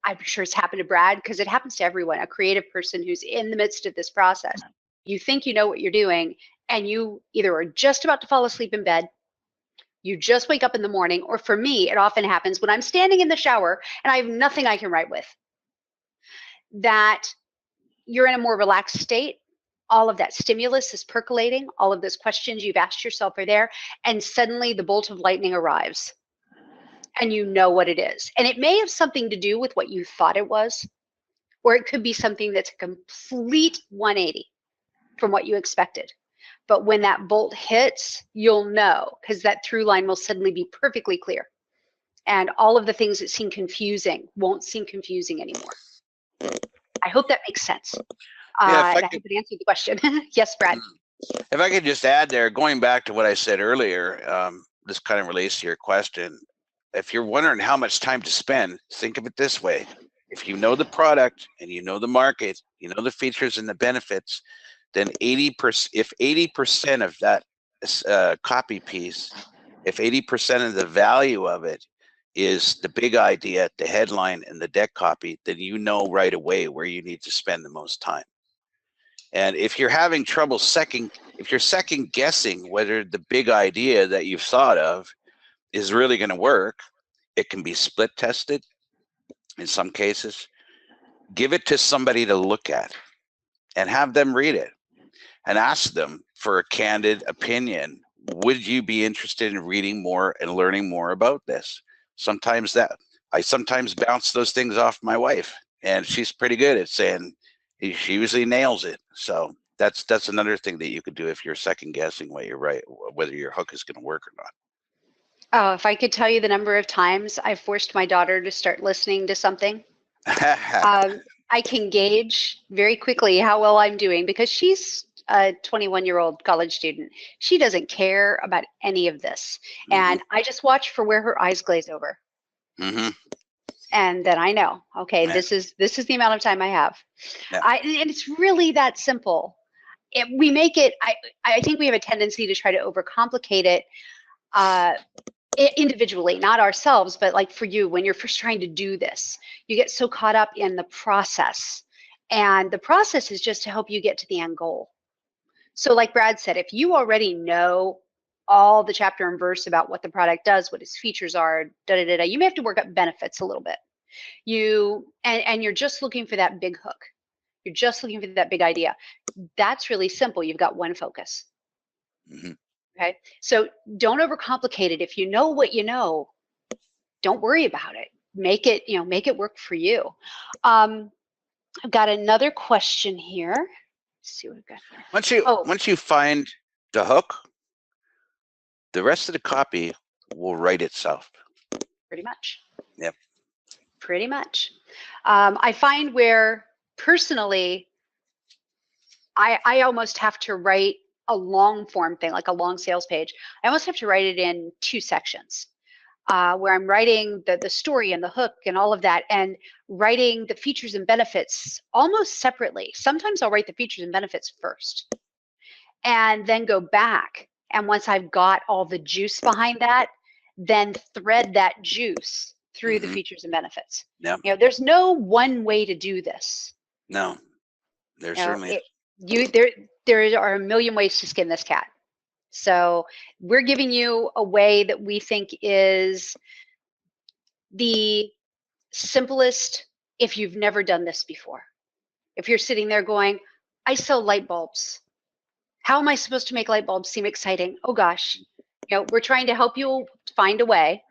Speaker 1: I'm sure it's happened to Brad, because it happens to everyone, a creative person who's in the midst of this process. You think you know what you're doing, and you either are just about to fall asleep in bed, you just wake up in the morning, or for me, it often happens when I'm standing in the shower and I have nothing I can write with, that you're in a more relaxed state. All of that stimulus is percolating. All of those questions you've asked yourself are there. And suddenly the bolt of lightning arrives. and you know what it is. And it may have something to do with what you thought it was, or it could be something that's a complete 180 from what you expected. But when that bolt hits, you'll know, because that through line will suddenly be perfectly clear. And all of the things that seem confusing won't seem confusing anymore. I hope that makes sense.
Speaker 3: Yeah,
Speaker 1: And I hope it answered the question. Yes, Brad.
Speaker 3: If I could just add there, going back to what I said earlier, this kind of relates to your question. If you're wondering how much time to spend, think of it this way. If you know the product and you know the market, you know the features and the benefits, then 80%, if 80% of that copy piece, if 80% of the value of it is the big idea, the headline, and the deck copy, then you know right away where you need to spend the most time. And if you're having trouble if you're second guessing whether the big idea that you've thought of is really going to work, it can be split tested in some cases. Give it to somebody to look at and have them read it and ask them for a candid opinion. Would you be interested in reading more and learning more about this? I sometimes bounce those things off my wife, and she's pretty good at saying, she usually nails it. So that's another thing that you could do if you're second guessing whether your hook is going to work or not.
Speaker 1: Oh, if I could tell you the number of times I've forced my daughter to start listening to something, I can gauge very quickly how well I'm doing, because she's a 21-year-old college student. She doesn't care about any of this. And I just watch for where her eyes glaze over. And then I know, okay, this is the amount of time I have. And it's really that simple. We make it, I think we have a tendency to try to overcomplicate it individually, not ourselves, but like for you, when you're first trying to do this, you get so caught up in the process. And the process is just to help you get to the end goal. So like Brad said, if you already know all the chapter and verse about what the product does, what its features are, you may have to work up benefits a little bit. And you're just looking for that big hook. You're just looking for that big idea. That's really simple. You've got one focus. Okay. So don't overcomplicate it. If you know what you know, don't worry about it. Make it work for you. I've got another question here. Let's see what we've got here.
Speaker 3: Once you find the hook, the rest of the copy will write itself.
Speaker 1: Pretty much.
Speaker 3: Yep.
Speaker 1: Pretty much. I find where personally, I almost have to write a long form thing, like a long sales page. I almost have to write it in 2 sections, where I'm writing the story and the hook and all of that, and writing the features and benefits almost separately. Sometimes I'll write the features and benefits first and then go back. And once I've got all the juice behind that, then thread that juice through the features and benefits.
Speaker 3: Yeah.
Speaker 1: There's no one way to do this.
Speaker 3: No, there certainly is.
Speaker 1: There are a million ways to skin this cat. So we're giving you a way that we think is the simplest if you've never done this before. If you're sitting there going, I sell light bulbs. How am I supposed to make light bulbs seem exciting? Oh gosh, we're trying to help you find a way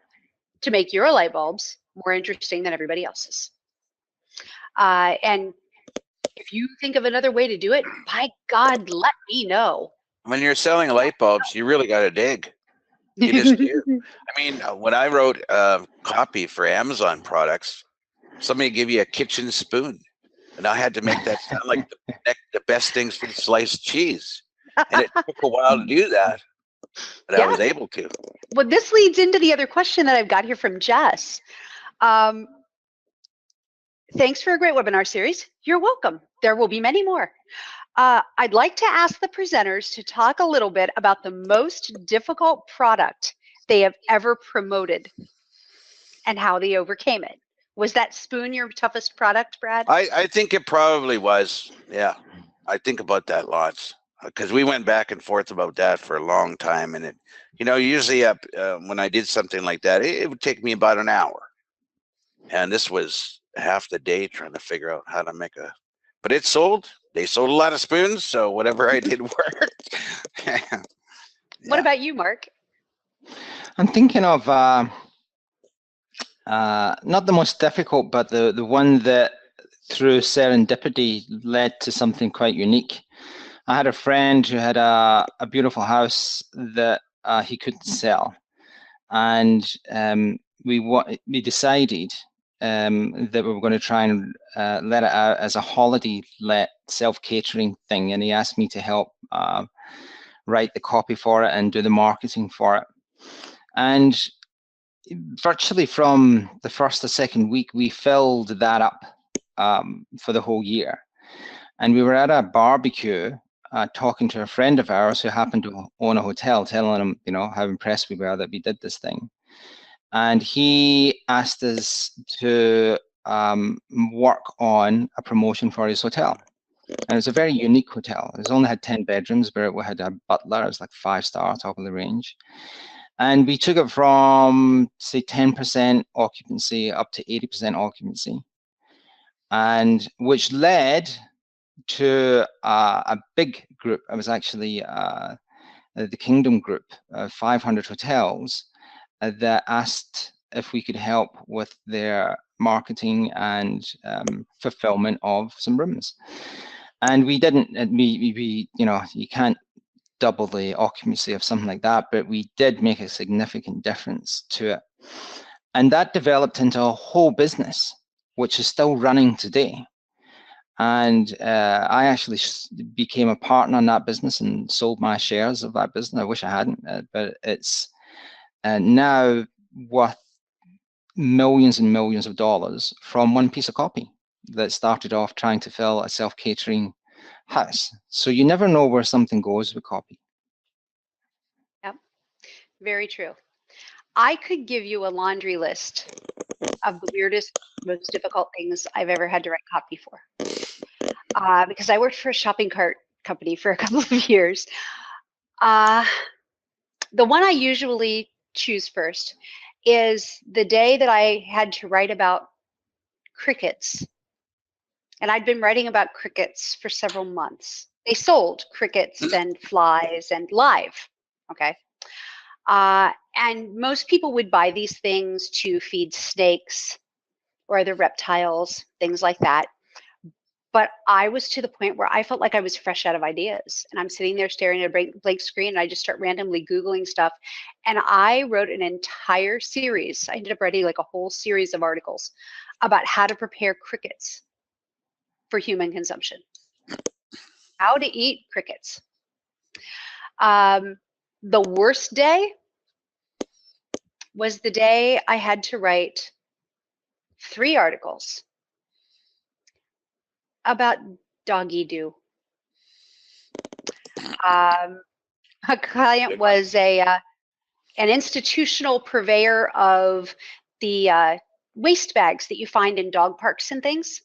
Speaker 1: to make your light bulbs more interesting than everybody else's. And if you think of another way to do it, by God, let me know.
Speaker 3: When you're selling light bulbs, you really got to dig. You just do. I mean, when I wrote copy for Amazon products, somebody gave you a kitchen spoon, and I had to make that sound like the best things for sliced cheese. And it took a while to do that, but I was able to.
Speaker 1: Well, this leads into the other question that I've got here from Jess. Thanks for a great webinar series. You're welcome. There will be many more. I'd like to ask the presenters to talk a little bit about the most difficult product they have ever promoted and how they overcame it. Was that spoon your toughest product, Brad?
Speaker 3: I think it probably was. Yeah, I think about that lots, because we went back and forth about that for a long time. And it, usually when I did something like that, it would take me about an hour. And this was half the day trying to figure out how to make but it sold. They sold a lot of spoons, so whatever I did worked. Yeah.
Speaker 1: What about you, Mark?
Speaker 2: I'm thinking of not the most difficult, but the one that through serendipity led to something quite unique. I had a friend who had a beautiful house that he couldn't sell, and we decided that we were going to try and let it out as a holiday let self-catering thing, and he asked me to help write the copy for it and do the marketing for it. And virtually from the first or second week, we filled that up for the whole year. And we were at a barbecue talking to a friend of ours who happened to own a hotel, telling him, you know, how impressed we were that we did this thing. And he asked us to work on a promotion for his hotel. And it was a very unique hotel. It only had 10 bedrooms, but it had a butler. It was like 5-star, top of the range. And we took it from, say, 10% occupancy up to 80% occupancy, and which led to a big group. It was actually the Kingdom Group, 500 hotels, that asked if we could help with their marketing and fulfillment of some rooms. And we didn't. We you know, you can't double the occupancy of something like that, but we did make a significant difference to it. And that developed into a whole business, which is still running today. And I actually became a partner in that business and sold my shares of that business. I wish I hadn't, but it's now worth millions and millions of dollars from one piece of copy that started off trying to fill a self-catering house. So you never know where something goes with copy.
Speaker 1: Yep, very true. I could give you a laundry list of the weirdest, most difficult things I've ever had to write copy for. Because I worked for a shopping cart company for a couple of years. The one I usually choose first is the day that I had to write about crickets. And I'd been writing about crickets for several months. They sold crickets and flies and live, okay? And most people would buy these things to feed snakes or other reptiles, things like that. But I was to the point where I felt like I was fresh out of ideas. And I'm sitting there staring at a blank screen, and I just start randomly Googling stuff. And I wrote an entire series. I ended up writing like a whole series of articles about how to prepare crickets for human consumption. How to eat crickets. The worst day was the day I had to write 3 articles about doggy doo. A client was an institutional purveyor of the waste bags that you find in dog parks and things.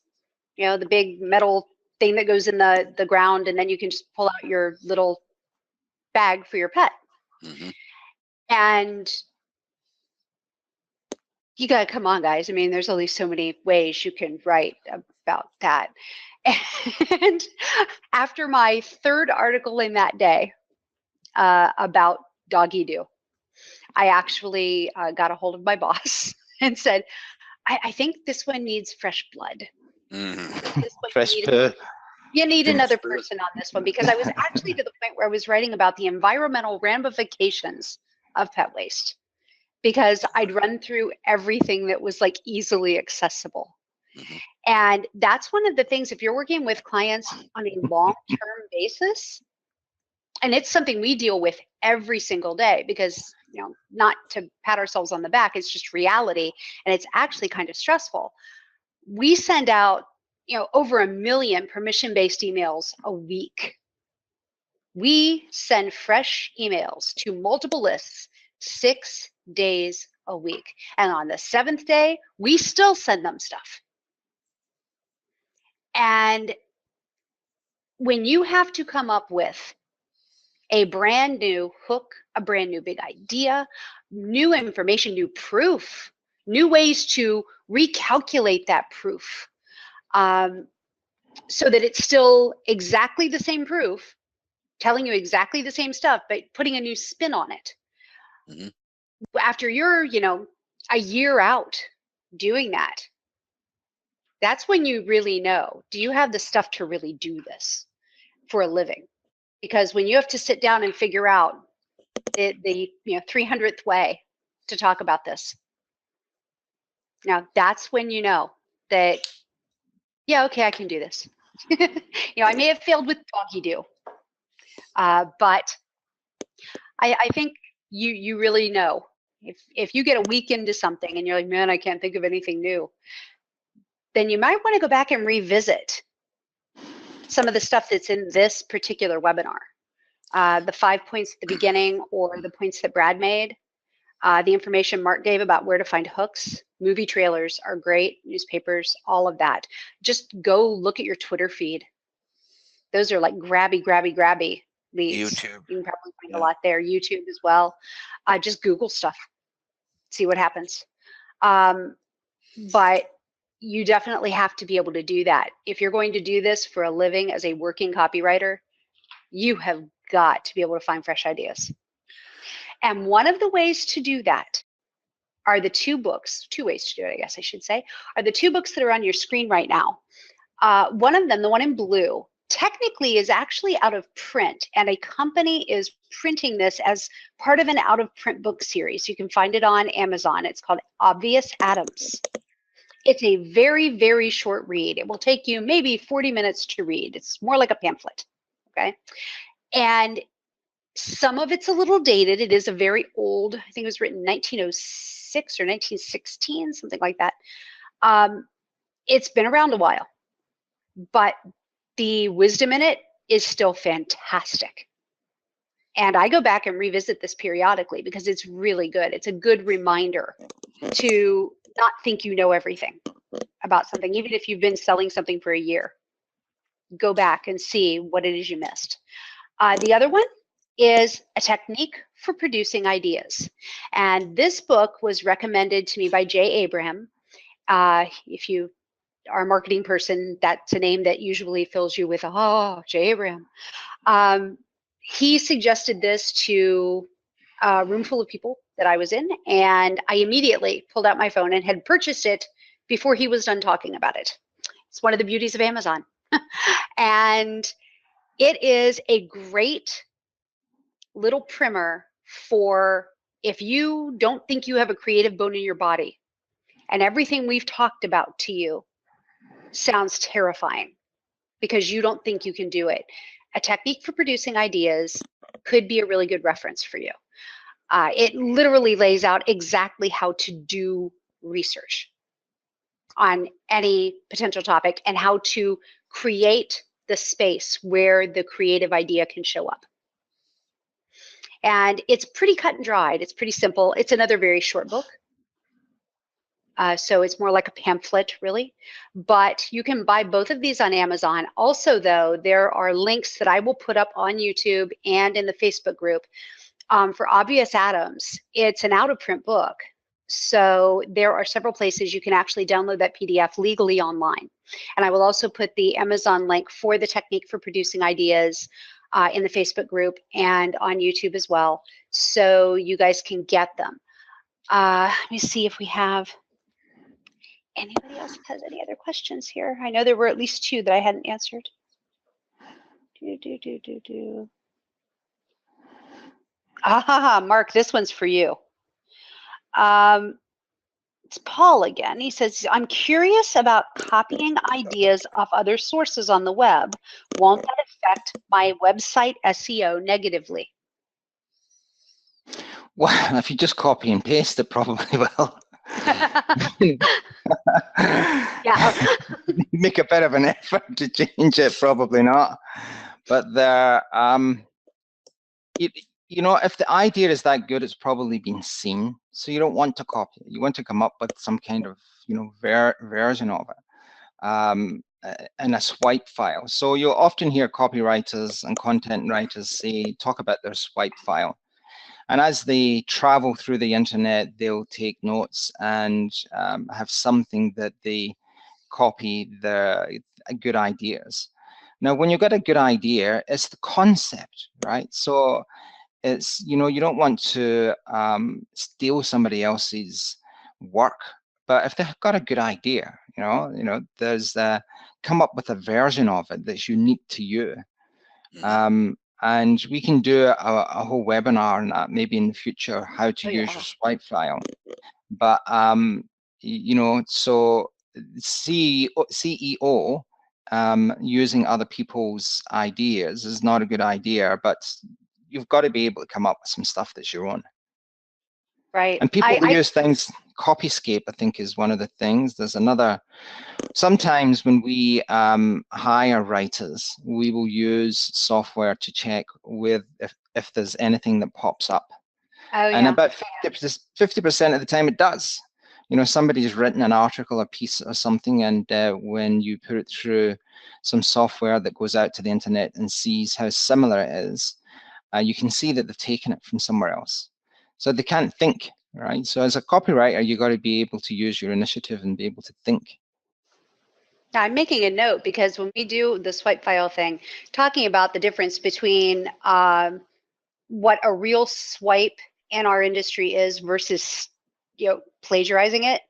Speaker 1: You know, the big metal thing that goes in the ground, and then you can just pull out your little bag for your pet.
Speaker 3: Mm-hmm.
Speaker 1: And you gotta come on, guys. I mean, there's only so many ways you can write about that. And after my 3rd article in that day about doggy doo, I actually got a hold of my boss and said, I think this one needs fresh blood.
Speaker 3: Mm-hmm.
Speaker 1: This one
Speaker 2: Fresh
Speaker 1: you need another person on this one, because I was actually to the point where I was writing about the environmental ramifications of pet waste, because I'd run through everything that was like easily accessible.
Speaker 3: Mm-hmm.
Speaker 1: And that's one of the things, if you're working with clients on a long-term basis, and it's something we deal with every single day, because, you know, not to pat ourselves on the back, it's just reality, and it's actually kind of stressful. We send out, you know, over 1 million permission-based emails a week. We send fresh emails to multiple lists 6 days a week. And on the 7th day, we still send them stuff. And when you have to come up with a brand new hook, a brand new big idea, new information, new proof, new ways to recalculate that proof, so that it's still exactly the same proof, telling you exactly the same stuff, but putting a new spin on it. Mm-hmm. After you're, you know, a year out doing that, that's when you really know, do you have the stuff to really do this for a living? Because when you have to sit down and figure out the 300th way to talk about this, now that's when you know that, yeah, okay, I can do this. I may have failed with doggy do, but I think you really know. If you get a week into something and you're like, man, I can't think of anything new, then you might want to go back and revisit some of the stuff that's in this particular webinar. The 5 points at the beginning, or the points that Brad made, the information Mark gave about where to find hooks, movie trailers are great, newspapers, all of that. Just go look at your Twitter feed. Those are like grabby leads.
Speaker 3: YouTube.
Speaker 1: You can probably find a lot there. YouTube as well. Just Google stuff, see what happens. But you definitely have to be able to do that. If you're going to do this for a living as a working copywriter, you have got to be able to find fresh ideas. And one of the ways to do that are the two ways to do it, I guess I should say, are the two books that are on your screen right now. One of them, the one in blue, technically is actually out of print, and a company is printing this as part of an out of print book series. You can find it on Amazon. It's called Obvious Atoms. It's a very, very short read. It will take you maybe 40 minutes to read. It's more like a pamphlet, okay? And some of it's a little dated. It is a very old, I think it was written in 1906 or 1916, something like that. It's been around a while, but the wisdom in it is still fantastic. And I go back and revisit this periodically because it's really good. It's a good reminder to not think you know everything about something, even if you've been selling something for a year. Go back and see what it is you missed. The other one is A Technique for Producing Ideas. And this book was recommended to me by Jay Abraham. If you are a marketing person, that's a name that usually fills you with, oh, Jay Abraham. He suggested this to a room full of people that I was in, and I immediately pulled out my phone and had purchased it before he was done talking about it. It's one of the beauties of Amazon. And it is a great little primer for if you don't think you have a creative bone in your body and everything we've talked about to you sounds terrifying because you don't think you can do it. A Technique for Producing Ideas could be a really good reference for you. It literally lays out exactly how to do research on any potential topic and how to create the space where the creative idea can show up. And it's pretty cut and dried. It's pretty simple. It's another very short book. So it's more like a pamphlet, really. But you can buy both of these on Amazon. Also, though, there are links that I will put up on YouTube and in the Facebook group for Obvious Atoms. It's an out-of-print book. So there are several places you can actually download that PDF legally online. And I will also put the Amazon link for The Technique for Producing Ideas in the Facebook group and on YouTube as well, so you guys can get them. Let me see if we have anybody else that has any other questions here. I know there were at least two that I hadn't answered. Mark, this one's for you. It's Paul again. He says, I'm curious about copying ideas off other sources on the web. Won't that affect my website SEO negatively?
Speaker 2: Well, if you just copy and paste, it probably will.
Speaker 1: Yeah.
Speaker 2: Make a bit of an effort to change it, probably not. But there, you know, if the idea is that good, it's probably been seen. So you don't want to copy it. You want to come up with some kind of, you know, version of it in a swipe file. So you'll often hear copywriters and content writers talk about their swipe file. And as they travel through the internet, they'll take notes and have something that they copy the good ideas. Now, when you've got a good idea, it's the concept, right? So it's, you know, you don't want to steal somebody else's work, but if they've got a good idea, there's come up with a version of it that's unique to you. And we can do a whole webinar on that maybe in the future, how to use your swipe file. But so CEO using other people's ideas is not a good idea, but you've got to be able to come up with some stuff that's your own.
Speaker 1: Right.
Speaker 2: And people use things, Copyscape, I think, is one of the things. There's another, sometimes when we hire writers, we will use software to check if there's anything that pops up. And about 50% of the time it does. Somebody's written an article, a piece or something, and when you put it through some software that goes out to the internet and sees how similar it is, you can see that they've taken it from somewhere else. So they can't think, right? So as a copywriter, you got to be able to use your initiative and be able to think.
Speaker 1: Now, I'm making a note because when we do the swipe file thing, talking about the difference between what a real swipe in our industry is versus plagiarizing it,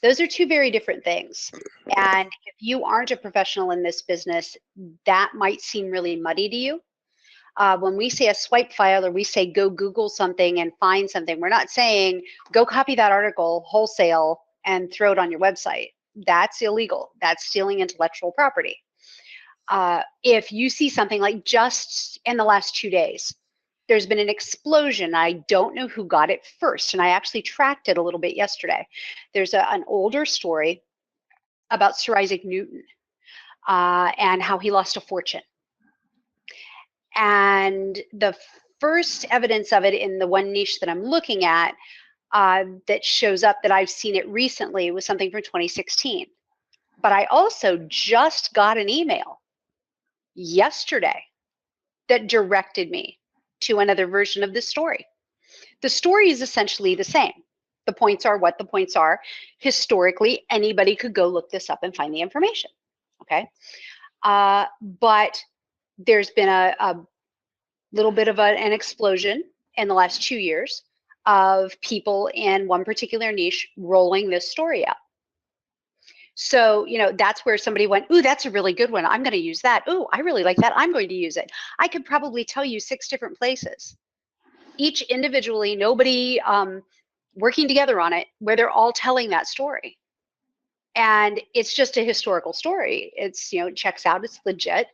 Speaker 1: those are two very different things. And if you aren't a professional in this business, that might seem really muddy to you. When we say a swipe file, or we say go Google something and find something, we're not saying go copy that article wholesale and throw it on your website. That's illegal. That's stealing intellectual property. If you see something like just in the last 2 days, there's been an explosion. I don't know who got it first, and I actually tracked it a little bit yesterday. There's an older story about Sir Isaac Newton and how he lost a fortune. And the first evidence of it in the one niche that I'm looking at that shows up that I've seen it recently was something from 2016. But I also just got an email yesterday that directed me to another version of this story. The story is essentially the same. The points are what the points are. Historically, anybody could go look this up and find the information, okay? But there's been a little bit of an explosion in the last 2 years of people in one particular niche rolling this story out. So, that's where somebody went, ooh, that's a really good one. I'm going to use that. Ooh, I really like that. I'm going to use it. I could probably tell you 6 different places, each individually, nobody working together on it, where they're all telling that story. And it's just a historical story. It's, it checks out, it's legit.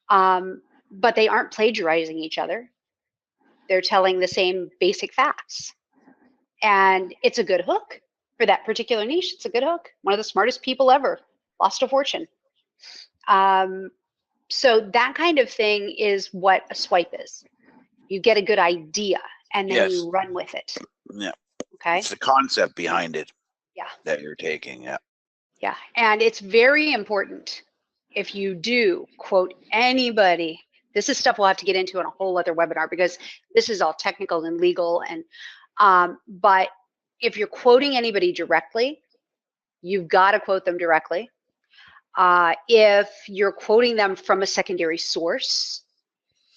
Speaker 1: But they aren't plagiarizing each other. They're telling the same basic facts. And it's a good hook. For that particular niche, it's a good hook. One of the smartest people ever lost a fortune. So that kind of thing is what a swipe is. You get a good idea and then you run with it.
Speaker 3: Yeah.
Speaker 1: Okay.
Speaker 3: It's the concept behind it.
Speaker 1: Yeah.
Speaker 3: That you're taking. Yeah.
Speaker 1: Yeah. And it's very important if you do quote anybody. This is stuff we'll have to get into in a whole other webinar because this is all technical and legal. And but if you're quoting anybody directly, you've got to quote them directly. If you're quoting them from a secondary source,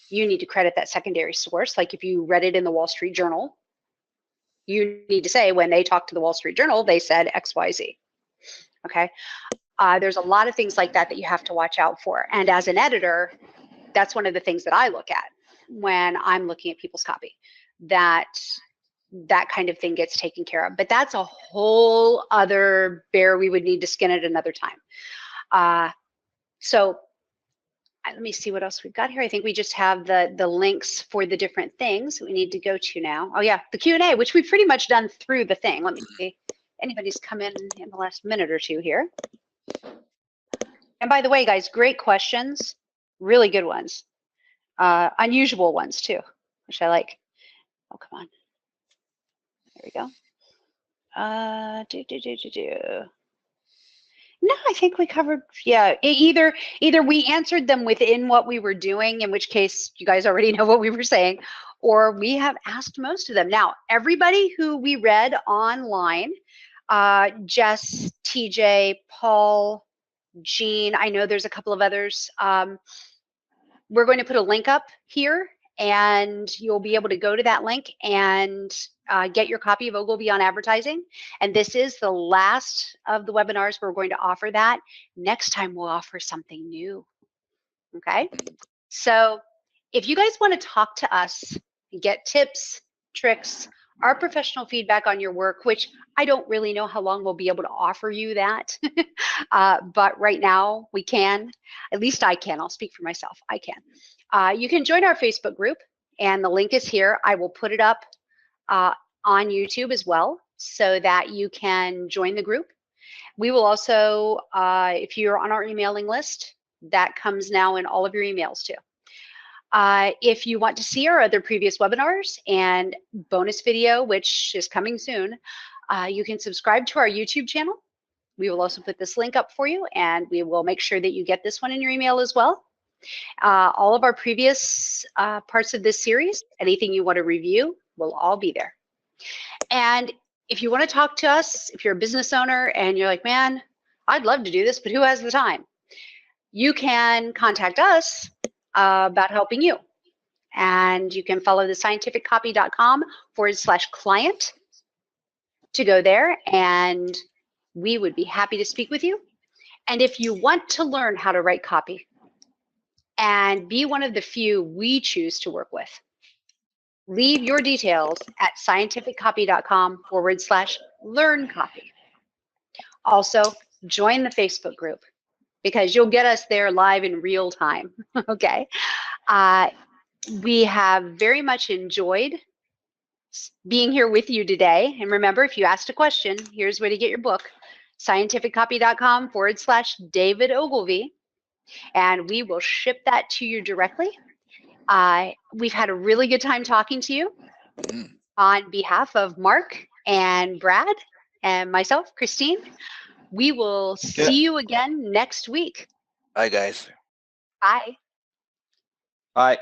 Speaker 1: you need to credit that secondary source. Like if you read it in the Wall Street Journal, you need to say when they talked to the Wall Street Journal, they said XYZ. Okay. There's a lot of things like that that you have to watch out for. And as an editor, that's one of the things that I look at when I'm looking at people's copy, that kind of thing gets taken care of. But that's a whole other bear we would need to skin at another time. So let me see what else we've got here. I think we just have the links for the different things we need to go to now. Oh yeah, the Q&A, which we've pretty much done through the thing. Let me see. Anybody's come in the last minute or two here. And by the way, guys, great questions. Really good ones. Unusual ones too, which I like. Oh, come on. There we go. No, I think we covered, yeah, either we answered them within what we were doing, in which case you guys already know what we were saying, or we have asked most of them. Now, everybody who we read online, Jess, TJ, Paul, Jean, I know there's a couple of others. We're going to put a link up here and you'll be able to go to that link and get your copy of Ogilvy on Advertising. And this is the last of the webinars we're going to offer that. Next time we'll offer something new. Okay, so if you guys want to talk to us, get tips, tricks, our professional feedback on your work, which I don't really know how long we'll be able to offer you that, but right now we can. At least I can. I'll speak for myself. I can. You can join our Facebook group, and the link is here. I will put it up on YouTube as well, so that you can join the group. We will also, if you're on our emailing list, that comes now in all of your emails too. If you want to see our other previous webinars and bonus video, which is coming soon, you can subscribe to our YouTube channel. We will also put this link up for you, and we will make sure that you get this one in your email as well. All of our previous parts of this series, anything you want to review, will all be there. And if you want to talk to us, if you're a business owner and you're like, man, I'd love to do this, but who has the time? You can contact us about helping you. And you can follow the scientificcopy.com/client to go there, and we would be happy to speak with you. And if you want to learn how to write copy and be one of the few we choose to work with, leave your details at scientificcopy.com/learn copy. Also, join the Facebook group, because you'll get us there live in real time. Okay. We have very much enjoyed being here with you today. And remember, if you asked a question, here's where to get your book, scientificcopy.com/David Ogilvy, and we will ship that to you directly. We've had a really good time talking to you. On behalf of Mark and Brad and myself, Christine, we will see you again next week.
Speaker 3: Bye, guys.
Speaker 1: Bye.
Speaker 2: Bye.